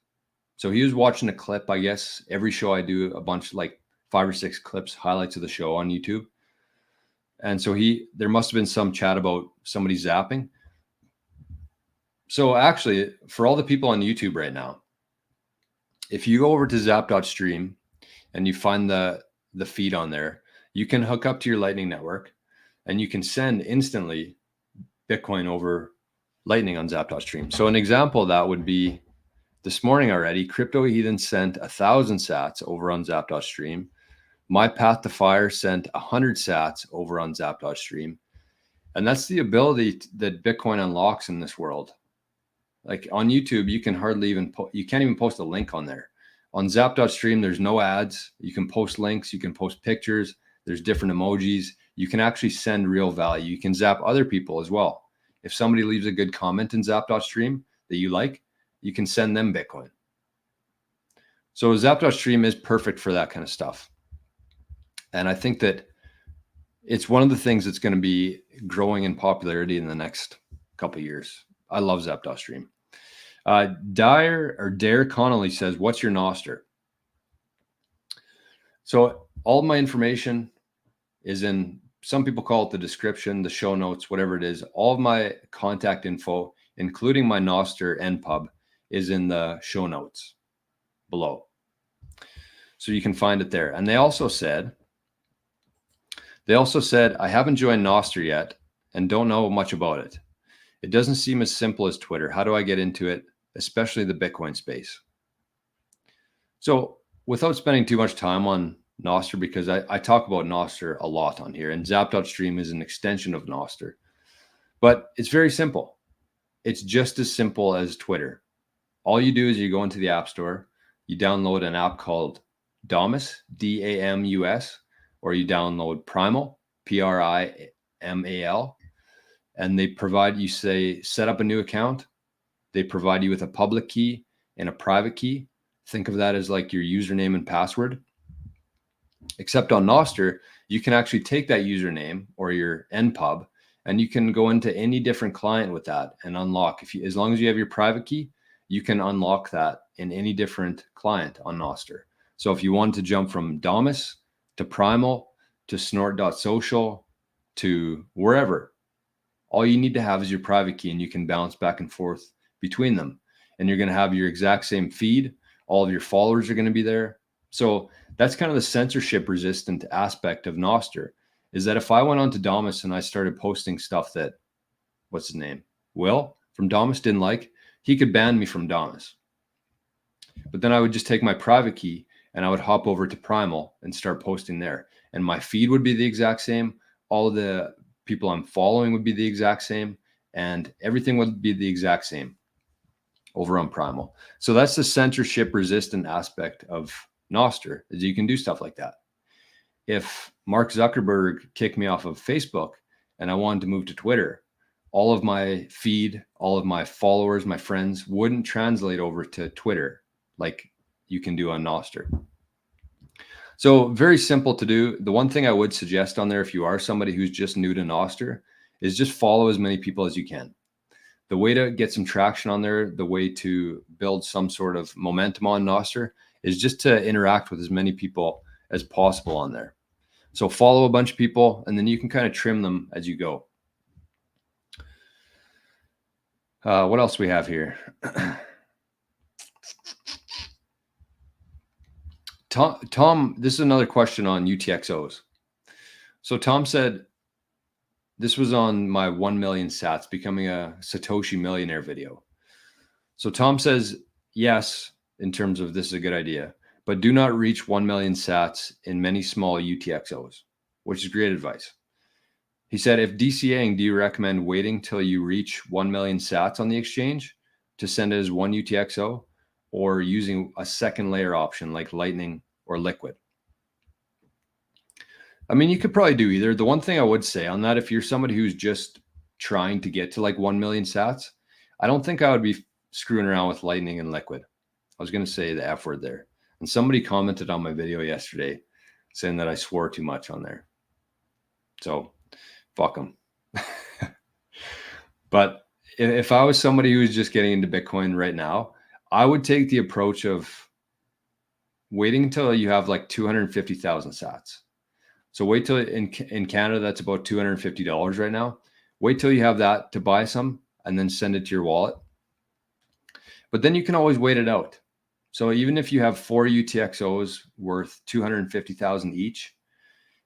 So he was watching a clip, I guess. Every show I do a bunch, like 5 or 6 clips, highlights of the show on YouTube. And so there must have been some chat about somebody zapping. So actually, for all the people on YouTube right now, if you go over to zap.stream and you find the feed on there, you can hook up to your Lightning Network and you can send instantly Bitcoin over Lightning on zap.stream. So an example of that would be this morning already, Crypto Heathen sent 1,000 sats over on zap.stream. My Path to Fire sent 100 sats over on zap.stream. And that's the ability that Bitcoin unlocks in this world. Like on YouTube, you can hardly even you can't even post a link on there. On zap.stream, there's no ads. You can post links, you can post pictures, there's different emojis. You can actually send real value. You can zap other people as well. If somebody leaves a good comment in zap.stream that you like, you can send them Bitcoin. So zap.stream is perfect for that kind of stuff. And I think that it's one of the things that's going to be growing in popularity in the next couple of years. I love zap.stream. Dare Connolly says, what's your nostr? So all my information is in, some people call it the description, the show notes, whatever it is. All of my contact info, including my nostr and pub, is in the show notes below. So you can find it there. And they also said, I haven't joined nostr yet and don't know much about it. It doesn't seem as simple as Twitter. How do I get into it, especially the Bitcoin space? So without spending too much time on nostr, because I talk about nostr a lot on here, and zap.stream is an extension of nostr. But it's very simple. It's just as simple as Twitter. All you do is you go into the App Store, you download an app called Damus, D-A-M-U-S, or you download Primal, P-R-I-M-A-L, and they provide, you say, set up a new account. They provide you with a public key and a private key. Think of that as like your username and password. Except on nostr, you can actually take that username or your npub, and you can go into any different client with that and unlock. As long as you have your private key, you can unlock that in any different client on nostr. So if you want to jump from Damus to Primal to snort.social to wherever, all you need to have is your private key, and you can bounce back and forth between them. And you're going to have your exact same feed. All of your followers are going to be there. So that's kind of the censorship resistant aspect of nostr, is that if I went on to Damus and I started posting stuff that, what's his name? Will from Damus didn't like, he could ban me from Damus. But then I would just take my private key and I would hop over to Primal and start posting there. And my feed would be the exact same. All the people I'm following would be the exact same. And everything would be the exact same over on Primal. So that's the censorship resistant aspect of nostr, is you can do stuff like that. If Mark Zuckerberg kicked me off of Facebook and I wanted to move to Twitter, all of my feed, all of my followers, my friends wouldn't translate over to Twitter like you can do on nostr. So very simple to do. The one thing I would suggest on there, if you are somebody who's just new to nostr, is just follow as many people as you can. The way to get some traction on there, the way to build some sort of momentum on nostr, is just to interact with as many people as possible on there. So follow a bunch of people, and then you can kind of trim them as you go. What else we have here? Tom, this is another question on UTXOs. So Tom said, this was on my 1 million sats becoming a Satoshi millionaire video. So Tom says, yes, in terms of this is a good idea, but do not reach 1 million sats in many small UTXOs, which is great advice. He said, if DCAing, do you recommend waiting till you reach 1 million sats on the exchange to send it as one UTXO, or using a second layer option like Lightning or Liquid. I mean, you could probably do either. The one thing I would say on that, if you're somebody who's just trying to get to like 1 million sats, I don't think I would be screwing around with Lightning and Liquid. I was going to say the F word there. And somebody commented on my video yesterday saying that I swore too much on there. So fuck them. But if I was somebody who was just getting into Bitcoin right now, I would take the approach of waiting until you have like 250,000 sats. So wait till in Canada, that's about $250 right now. Wait till you have that to buy some and then send it to your wallet. But then you can always wait it out. So even if you have 4 UTXOs worth 250,000 each,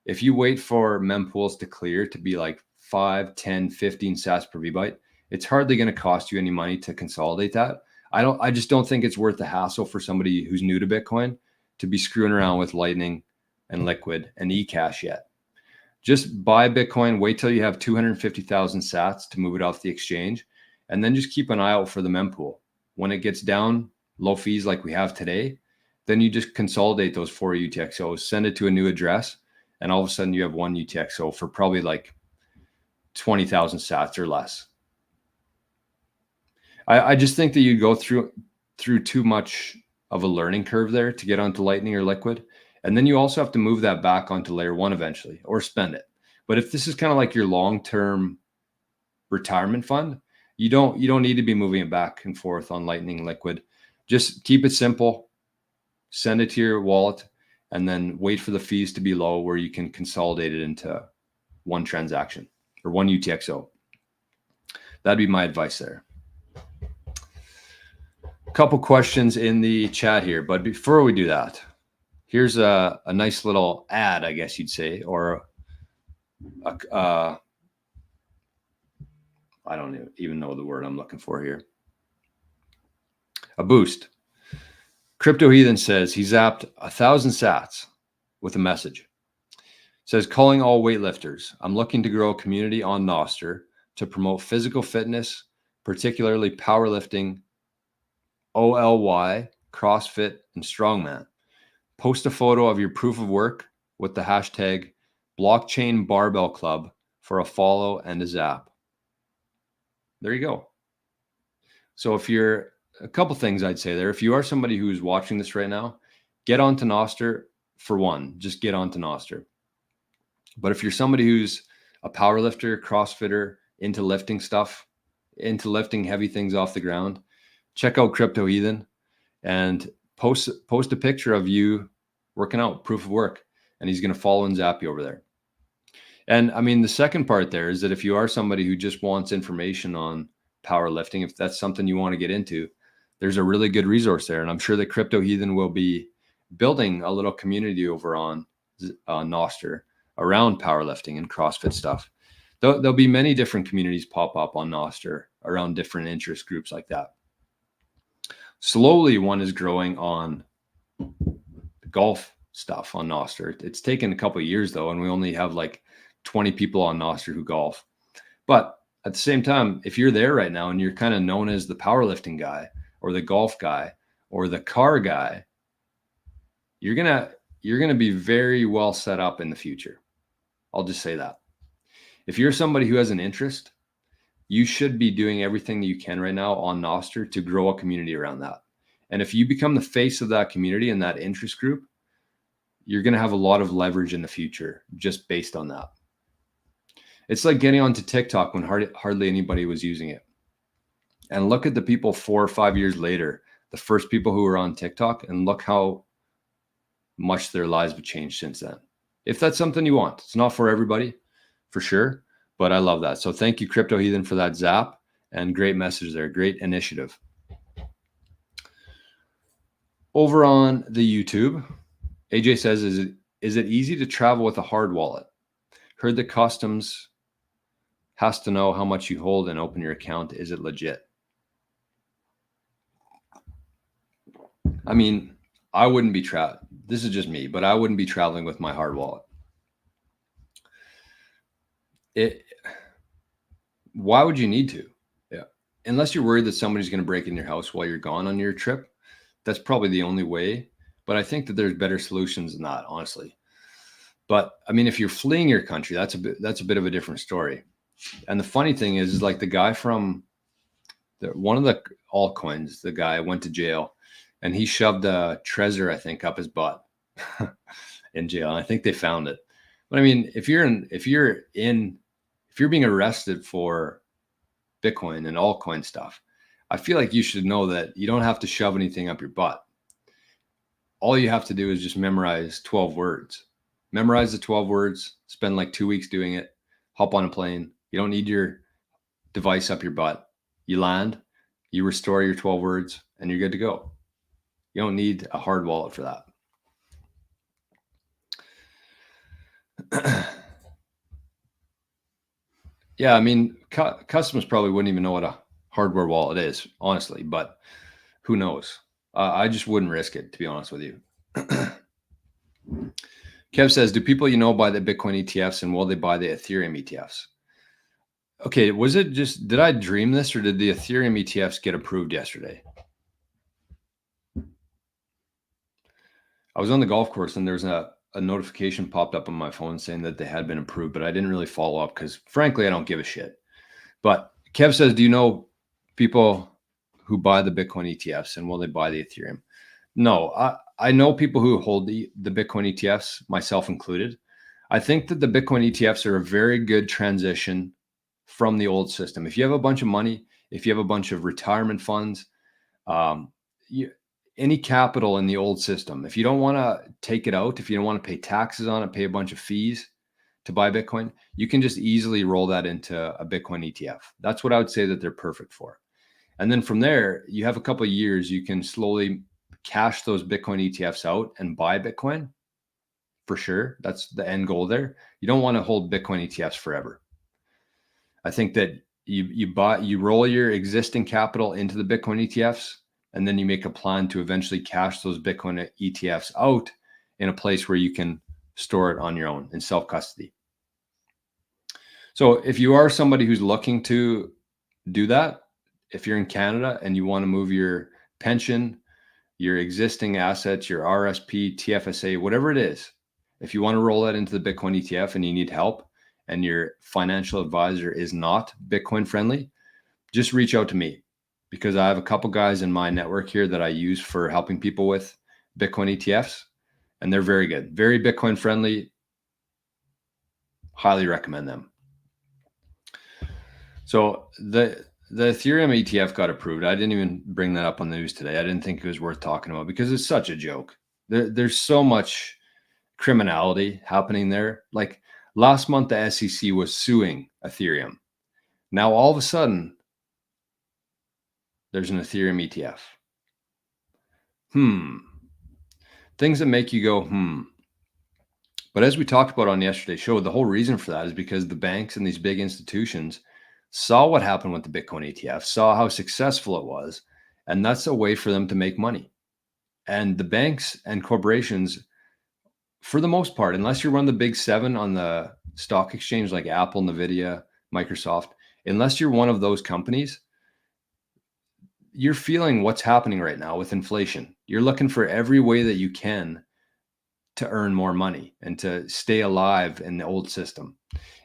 if you wait for mempools to clear to be like 5, 10, 15 sats per VByte, it's hardly going to cost you any money to consolidate that. I just don't think it's worth the hassle for somebody who's new to Bitcoin to be screwing around with Lightning and Liquid and eCash yet. Just buy Bitcoin, wait till you have 250,000 sats to move it off the exchange, and then just keep an eye out for the mempool. When it gets down low fees like we have today, then you just consolidate those 4 UTXOs, send it to a new address, and all of a sudden you have 1 UTXO for probably like 20,000 sats or less. I just think that you go through too much of a learning curve there to get onto Lightning or Liquid. And then you also have to move that back onto layer 1 eventually, or spend it. But if this is kind of like your long-term retirement fund, you don't need to be moving it back and forth on Lightning, Liquid. Just keep it simple, send it to your wallet, and then wait for the fees to be low where you can consolidate it into one transaction or 1 UTXO. That'd be my advice there. A couple questions in the chat here, but before we do that, here's a nice little ad, I guess you'd say, or I don't even know the word I'm looking for here. A boost. Crypto Heathen says he zapped 1,000 sats with a message. Says, calling all weightlifters. I'm looking to grow a community on Nostr to promote physical fitness, particularly powerlifting, OLY, CrossFit, and strongman. Post a photo of your proof of work with the hashtag blockchain barbell club for a follow and a zap. There you go. So if you're, a couple things I'd say there. If you are somebody who's watching this right now, get onto Nostr for one, just get onto Nostr. But if you're somebody who's a powerlifter, CrossFitter, into lifting stuff, into lifting heavy things off the ground, check out Crypto Heathen and post a picture of you working out, proof of work, and he's going to follow and zap you over there. And I mean, the second part there is that if you are somebody who just wants information on powerlifting, if that's something you want to get into, there's a really good resource there. And I'm sure that Crypto Heathen will be building a little community over on Nostr around powerlifting and CrossFit stuff. There'll be many different communities pop up on Nostr around different interest groups like that. Slowly, one is growing on golf stuff on Nostr. It's taken a couple of years though, and we only have like 20 people on Nostr who golf. But at the same time, if you're there right now and you're kind of known as the powerlifting guy or the golf guy or the car guy, you're gonna be very well set up in the future. I'll just say that. If you're somebody who has an interest, you should be doing everything that you can right now on Nostr to grow a community around that. And if you become the face of that community and that interest group, you're going to have a lot of leverage in the future just based on that. It's like getting onto TikTok when hardly anybody was using it. And look at the people 4 or 5 years later, the first people who were on TikTok, and look how much their lives have changed since then. If that's something you want, it's not for everybody, for sure, but I love that. So thank you, Crypto Heathen, for that zap, and great message there. Great initiative. Over on the YouTube, AJ says, is it easy to travel with a hard wallet? Heard the customs has to know how much you hold and open your account. Is it legit? I mean, I wouldn't be this is just me, but I wouldn't be traveling with my hard wallet. Why would you need to? Yeah. Unless you're worried that somebody's going to break in your house while you're gone on your trip, that's probably the only way. But I think that there's better solutions than that, honestly. But I mean, if you're fleeing your country, that's a bit of a different story. And the funny thing is like the guy from one of the altcoins, the guy went to jail, and he shoved a Trezor, I think, up his butt in jail. And I think they found it. But I mean, if you're being arrested for Bitcoin and altcoin stuff, I feel like you should know that you don't have to shove anything up your butt. All you have to do is just memorize 12 words. Memorize the 12 words, spend like 2 weeks doing it, hop on a plane. You don't need your device up your butt. You land, you restore your 12 words, and you're good to go. You don't need a hard wallet for that. Yeah, I mean, customers probably wouldn't even know what a hardware wallet is, honestly, but who knows? I just wouldn't risk it, to be honest with you. Kev says, do people you know buy the Bitcoin ETFs, and will they buy the Ethereum ETFs? Okay, was it just, did I dream this, or did the Ethereum ETFs get approved yesterday? I was on the golf course and there's a notification popped up on my phone saying that they had been approved, but I didn't really follow up because frankly, I don't give a shit. But Kev says, do you know people who buy the Bitcoin ETFs, and will they buy the Ethereum? No, I know people who hold the Bitcoin ETFs, myself included. I think that the Bitcoin ETFs are a very good transition from the old system. If you have a bunch of money, if you have a bunch of retirement funds, any capital in the old system, if you don't want to take it out, if you don't want to pay taxes on it, pay a bunch of fees to buy Bitcoin, you can just easily roll that into a Bitcoin ETF. That's what I would say that they're perfect for. And then from there, you have a couple of years, you can slowly cash those Bitcoin ETFs out and buy Bitcoin for sure. That's the end goal there. You don't want to hold Bitcoin ETFs forever. I think that you roll your existing capital into the Bitcoin ETFs, and then you make a plan to eventually cash those Bitcoin ETFs out in a place where you can store it on your own in self-custody. So if you are somebody who's looking to do that, if you're in Canada and you want to move your pension, your existing assets, your RSP, TFSA, whatever it is, if you want to roll that into the Bitcoin ETF and you need help and your financial advisor is not Bitcoin friendly, just reach out to me, because I have a couple guys in my network here that I use for helping people with Bitcoin ETFs, and they're very good, very Bitcoin friendly. Highly recommend them. So the Ethereum ETF got approved. I didn't even bring that up on the news today. I didn't think it was worth talking about because it's such a joke. There's so much criminality happening there. Like last month, the SEC was suing Ethereum. Now, all of a sudden, there's an Ethereum ETF. Things that make you go, But as we talked about on yesterday's show, the whole reason for that is because the banks and these big institutions saw what happened with the Bitcoin ETF, saw how successful it was, and that's a way for them to make money. And the banks and corporations, for the most part, unless you're one of the big seven on the stock exchange like Apple, Nvidia, Microsoft, unless you're one of those companies, you're feeling what's happening right now with inflation. You're looking for every way that you can to earn more money and to stay alive in the old system.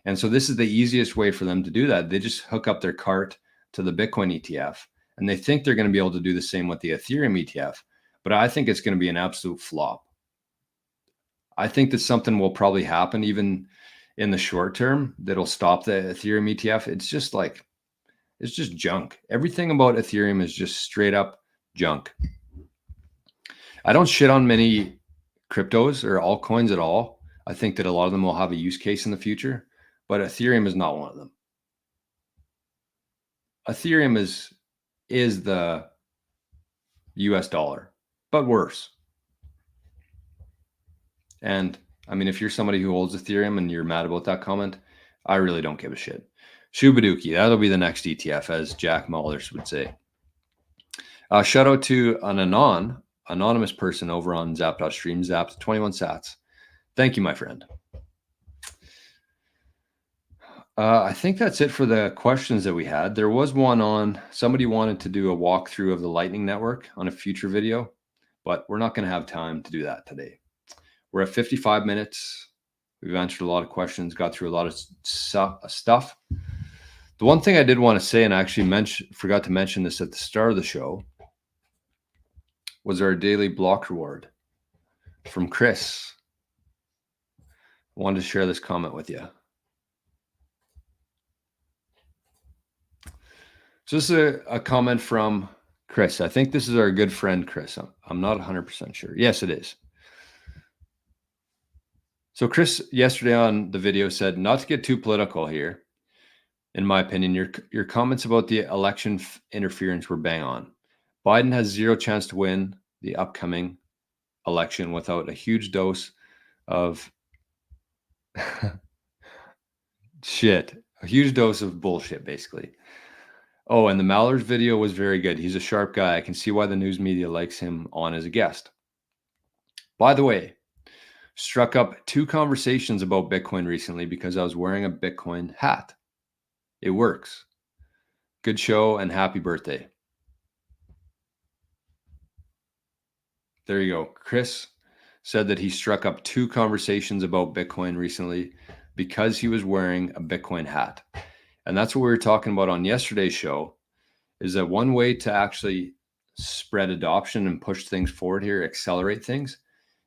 And so this is the easiest way for them to do that. They just hook up their cart to the Bitcoin ETF, and they think they're going to be able to do the same with the Ethereum ETF. But I think it's going to be an absolute flop. I think that something will probably happen even in the short term that'll stop the Ethereum ETF. It's just junk. Everything about Ethereum is just straight up junk. I don't shit on many cryptos or altcoins at all. I think that a lot of them will have a use case in the future, but Ethereum is not one of them. Ethereum is the US dollar, but worse. And I mean, if you're somebody who holds Ethereum and you're mad about that comment, I really don't give a shit. Shubaduki, that'll be the next ETF, as Jack Mullers would say. Shout out to an anonymous person over on Zap.stream, Zap 21 sats. Thank you, my friend. I think that's it for the questions that we had. There was one on, somebody wanted to do a walkthrough of the Lightning Network on a future video. but we're not going to have time to do that today. We're at 55 minutes. We've answered a lot of questions, got through a lot of stuff. The one thing I did want to say, and I actually forgot to mention this at the start of the show, was our daily block reward from Chris. I wanted to share this comment with you. So this is a comment from Chris. I think this is our good friend, Chris. I'm not 100% sure. Yes, it is. So Chris yesterday on the video said, not to get too political here, in my opinion, your comments about the election interference were bang on. Biden has zero chance to win the upcoming election without a huge dose of shit, a huge dose of bullshit, basically. Oh, and the Mallard's video was very good. He's a sharp guy. I can see why the news media likes him on as a guest. By the way, struck up 2 conversations about Bitcoin recently because I was wearing a Bitcoin hat. It works. Good show and happy birthday. There you go. Chris said that he struck up 2 conversations about Bitcoin recently because he was wearing a Bitcoin hat. And that's what we were talking about on yesterday's show, is that one way to actually spread adoption and push things forward here, accelerate things,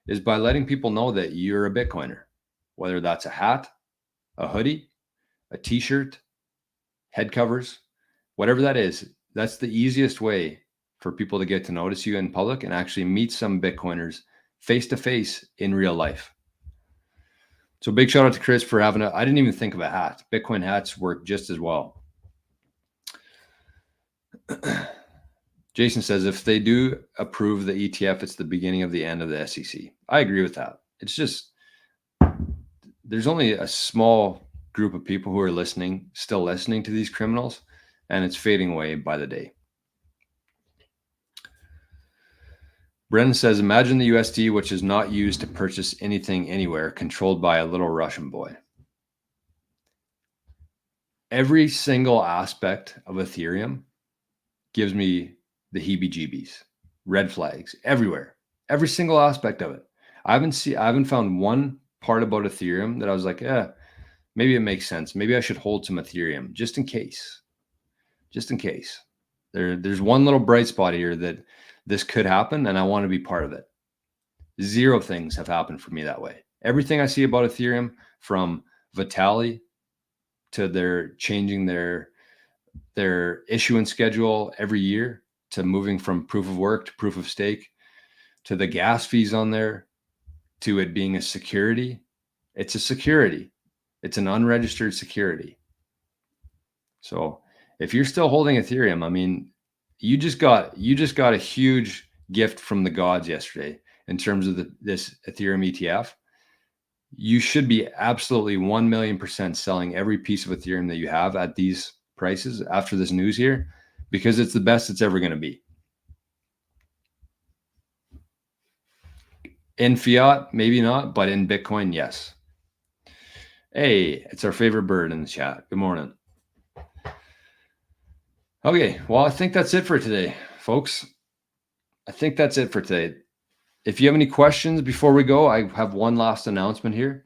is by letting people know that you're a Bitcoiner, whether that's a hat, a hoodie, a t-shirt, head covers, whatever that is. That's the easiest way for people to get to notice you in public and actually meet some Bitcoiners face to face in real life. So big shout out to Chris for having I didn't even think of a hat. Bitcoin hats work just as well. Jason says, if they do approve the ETF, it's the beginning of the end of the SEC. I agree with that. It's just, there's only a small group of people who are still listening to these criminals, and it's fading away by the day. Brennan says, imagine the USD, which is not used to purchase anything anywhere, controlled by a little Russian boy. Every single aspect of Ethereum gives me the heebie-jeebies, red flags everywhere, every single aspect of it. I haven't found one part about Ethereum that I was like, maybe it makes sense. Maybe I should hold some Ethereum just in case. There's one little bright spot here that this could happen, and I want to be part of it. 0 things have happened for me that way. Everything I see about Ethereum, from Vitalik to their changing their issuance schedule every year, to moving from proof of work to proof of stake, to the gas fees on there, to it being a security. It's a security. It's an unregistered security. So if you're still holding Ethereum, I mean, you just got a huge gift from the gods yesterday in terms of this Ethereum ETF. You should be absolutely 1,000,000% selling every piece of Ethereum that you have at these prices after this news here, because it's the best it's ever going to be. In fiat, maybe not, but in Bitcoin, yes. Hey, it's our favorite bird in the chat. Good morning. Okay, well, I think that's it for today, folks. I think that's it for today. If you have any questions before we go, I have one last announcement here.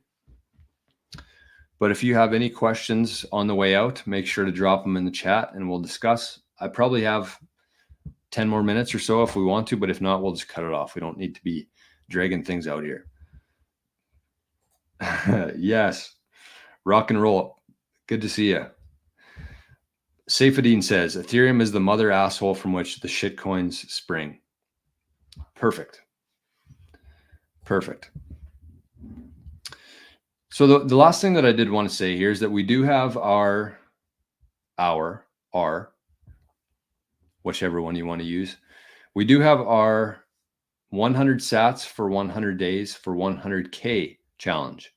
But if you have any questions on the way out, make sure to drop them in the chat and we'll discuss. I probably have 10 more minutes or so if we want to, but if not, we'll just cut it off. We don't need to be dragging things out here. Yes, rock and roll. Good to see you. Saifadine says, Ethereum is the mother asshole from which the shitcoins spring. Perfect. So the last thing that I did want to say here is that we do have our whichever one you want to use. We do have our 100 sats for 100 days for 100K challenge.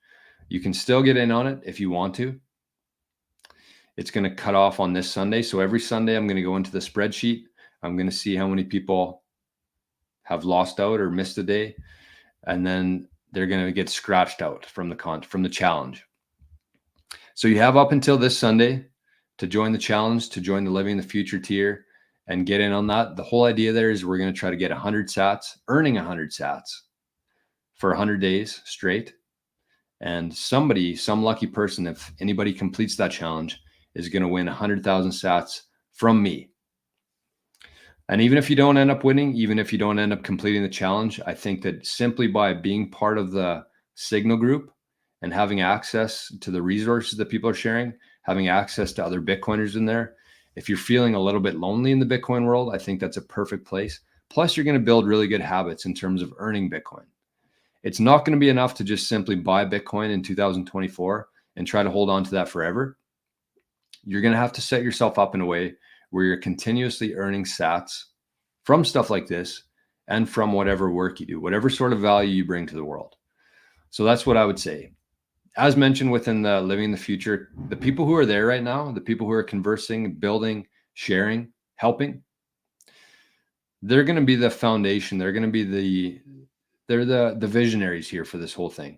You can still get in on it if you want to. It's going to cut off on this Sunday. So every Sunday, I'm going to go into the spreadsheet. I'm going to see how many people have lost out or missed a day. And then they're going to get scratched out from the challenge. So you have up until this Sunday to join the challenge, to join the Living the Future tier. and get in on that. The whole idea there is we're going to try to get 100 sats, earning 100 sats for 100 days straight. And some lucky person, if anybody completes that challenge, is going to win 100,000 sats from me. And even if you don't end up winning, even if you don't end up completing the challenge, I think that simply by being part of the Signal group and having access to the resources that people are sharing, having access to other Bitcoiners in there, if you're feeling a little bit lonely in the Bitcoin world, I think that's a perfect place. Plus, you're going to build really good habits in terms of earning Bitcoin. It's not going to be enough to just simply buy Bitcoin in 2024 and try to hold on to that forever. You're going to have to set yourself up in a way where you're continuously earning sats from stuff like this and from whatever work you do, whatever sort of value you bring to the world. So that's what I would say. As mentioned within the Living in the Future, the people who are there right now, the people who are conversing, building, sharing, helping, they're going to be the foundation. They're going to be the visionaries here for this whole thing.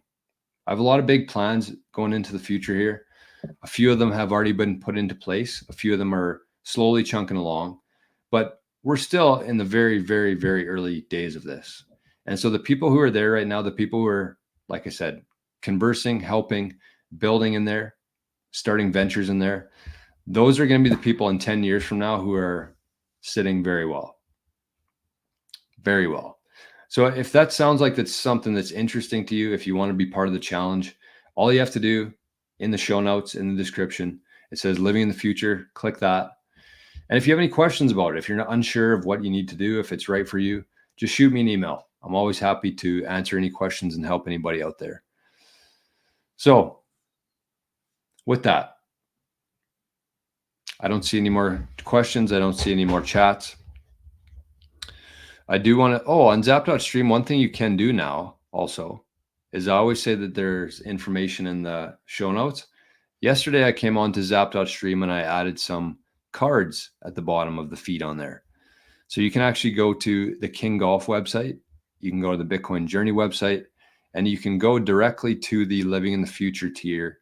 I have a lot of big plans going into the future here. A few of them have already been put into place. A few of them are slowly chunking along, but we're still in the very, very, very early days of this. And so the people who are there right now, the people who are, like I said, conversing, helping, building in there, starting ventures in there, those are going to be the people in 10 years from now who are sitting very well. Very well. So if that sounds like that's something that's interesting to you, if you want to be part of the challenge, all you have to do in the show notes, in the description, it says Living in the Future, click that. And if you have any questions about it, if you're not unsure of what you need to do, if it's right for you, just shoot me an email. I'm always happy to answer any questions and help anybody out there. So with that, I don't see any more questions. I don't see any more chats. I do want to, on zap.stream, one thing you can do now also is I always say that there's information in the show notes. Yesterday, I came on to zap.stream and I added some cards at the bottom of the feed on there. So you can actually go to the King Golf website. You can go to the Bitcoin Journey website, and you can go directly to the Living in the Future tier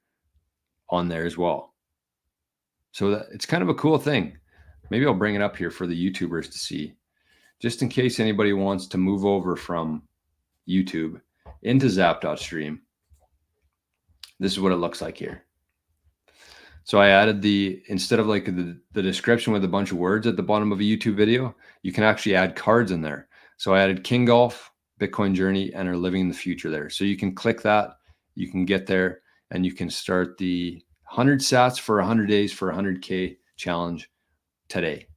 on there as well. So it's kind of a cool thing. Maybe I'll bring it up here for the YouTubers to see, just in case anybody wants to move over from YouTube into zap.stream. This is what it looks like here. So I added instead of like the description with a bunch of words at the bottom of a YouTube video, you can actually add cards in there. So I added King Golf, Bitcoin Journey, and are Living in the Future there. So you can click that, you can get there, and you can start the 100 sats for 100 days for 100K challenge today.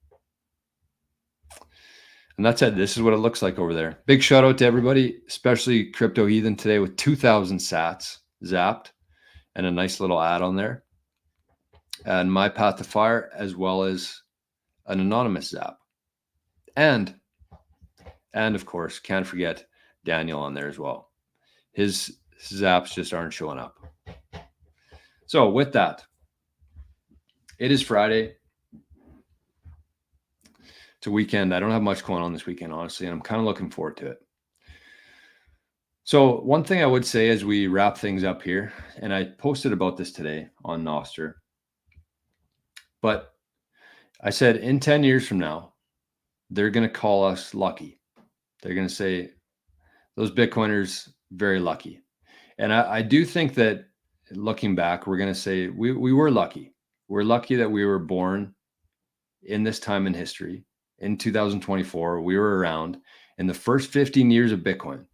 And that's it. This is what it looks like over there. Big shout out to everybody, especially Crypto Heathen today with 2,000 sats zapped and a nice little ad on there. And My Path to Fire, as well as an anonymous zap. And of course, can't forget Daniel on there as well. His zaps just aren't showing up. So with that, it is Friday. It's a weekend. I don't have much going on this weekend, honestly, and I'm kind of looking forward to it. So one thing I would say as we wrap things up here, and I posted about this today on Nostr, but I said in 10 years from now, they're going to call us lucky. They're going to say those Bitcoiners, very lucky. And I do think that looking back, we're going to say we were lucky. We're lucky that we were born in this time in history. In 2024, we were around in the first 15 years of Bitcoin.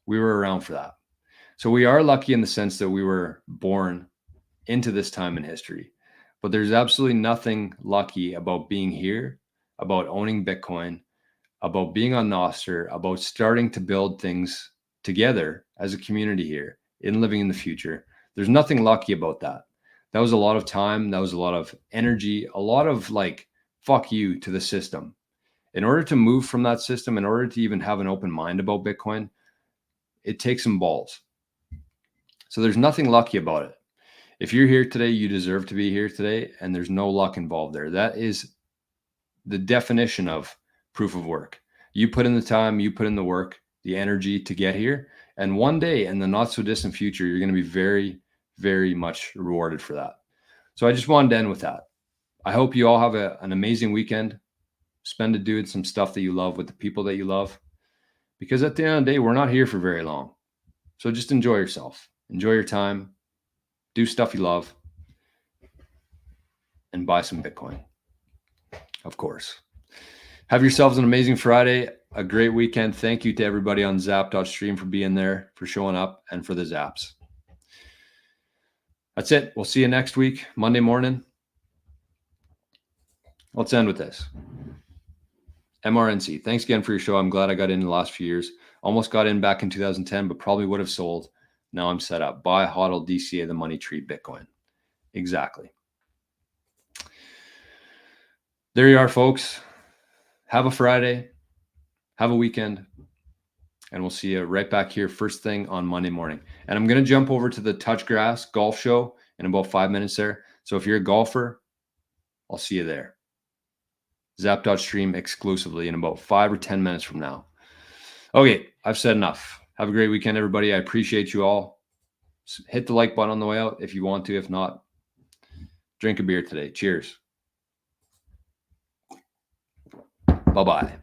We were around for that. So we are lucky in the sense that we were born into this time in history. But there's absolutely nothing lucky about being here, about owning Bitcoin, about being on Nostr, about starting to build things together as a community here in Living in the Future. There's nothing lucky about that. That was a lot of time. That was a lot of energy, a lot of like, fuck you to the system. In order to move from that system, in order to even have an open mind about Bitcoin, it takes some balls. So there's nothing lucky about it. If you're here today, you deserve to be here today, and there's no luck involved there. That is the definition of proof of work. You put in the time, you put in the work, the energy to get here, and one day in the not so distant future, you're going to be very, very much rewarded for that. So I just wanted to end with that. I hope you all have an amazing weekend. spend it doing some stuff that you love with the people that you love. Because at the end of the day, we're not here for very long. So just enjoy yourself. Enjoy your time. Do stuff you love. And buy some Bitcoin. Of course. Have yourselves an amazing Friday. A great weekend. Thank you to everybody on zap.stream for being there, for showing up, and for the zaps. That's it. We'll see you next week, Monday morning. Let's end with this. MRNC, thanks again for your show. I'm glad I got in the last few years. Almost got in back in 2010, but probably would have sold. Now I'm set up. Buy, hodl, DCA, the money tree, Bitcoin. Exactly. There you are, folks. Have a Friday. Have a weekend. And we'll see you right back here first thing on Monday morning. And I'm going to jump over to the Touch Grass golf show in about 5 minutes there. So if you're a golfer, I'll see you there. Zap.stream exclusively in about 5 or 10 minutes from now. Okay, I've said enough. Have a great weekend, everybody. I appreciate you all. Hit the like button on the way out if you want to. If not, drink a beer today. Cheers. Bye-bye.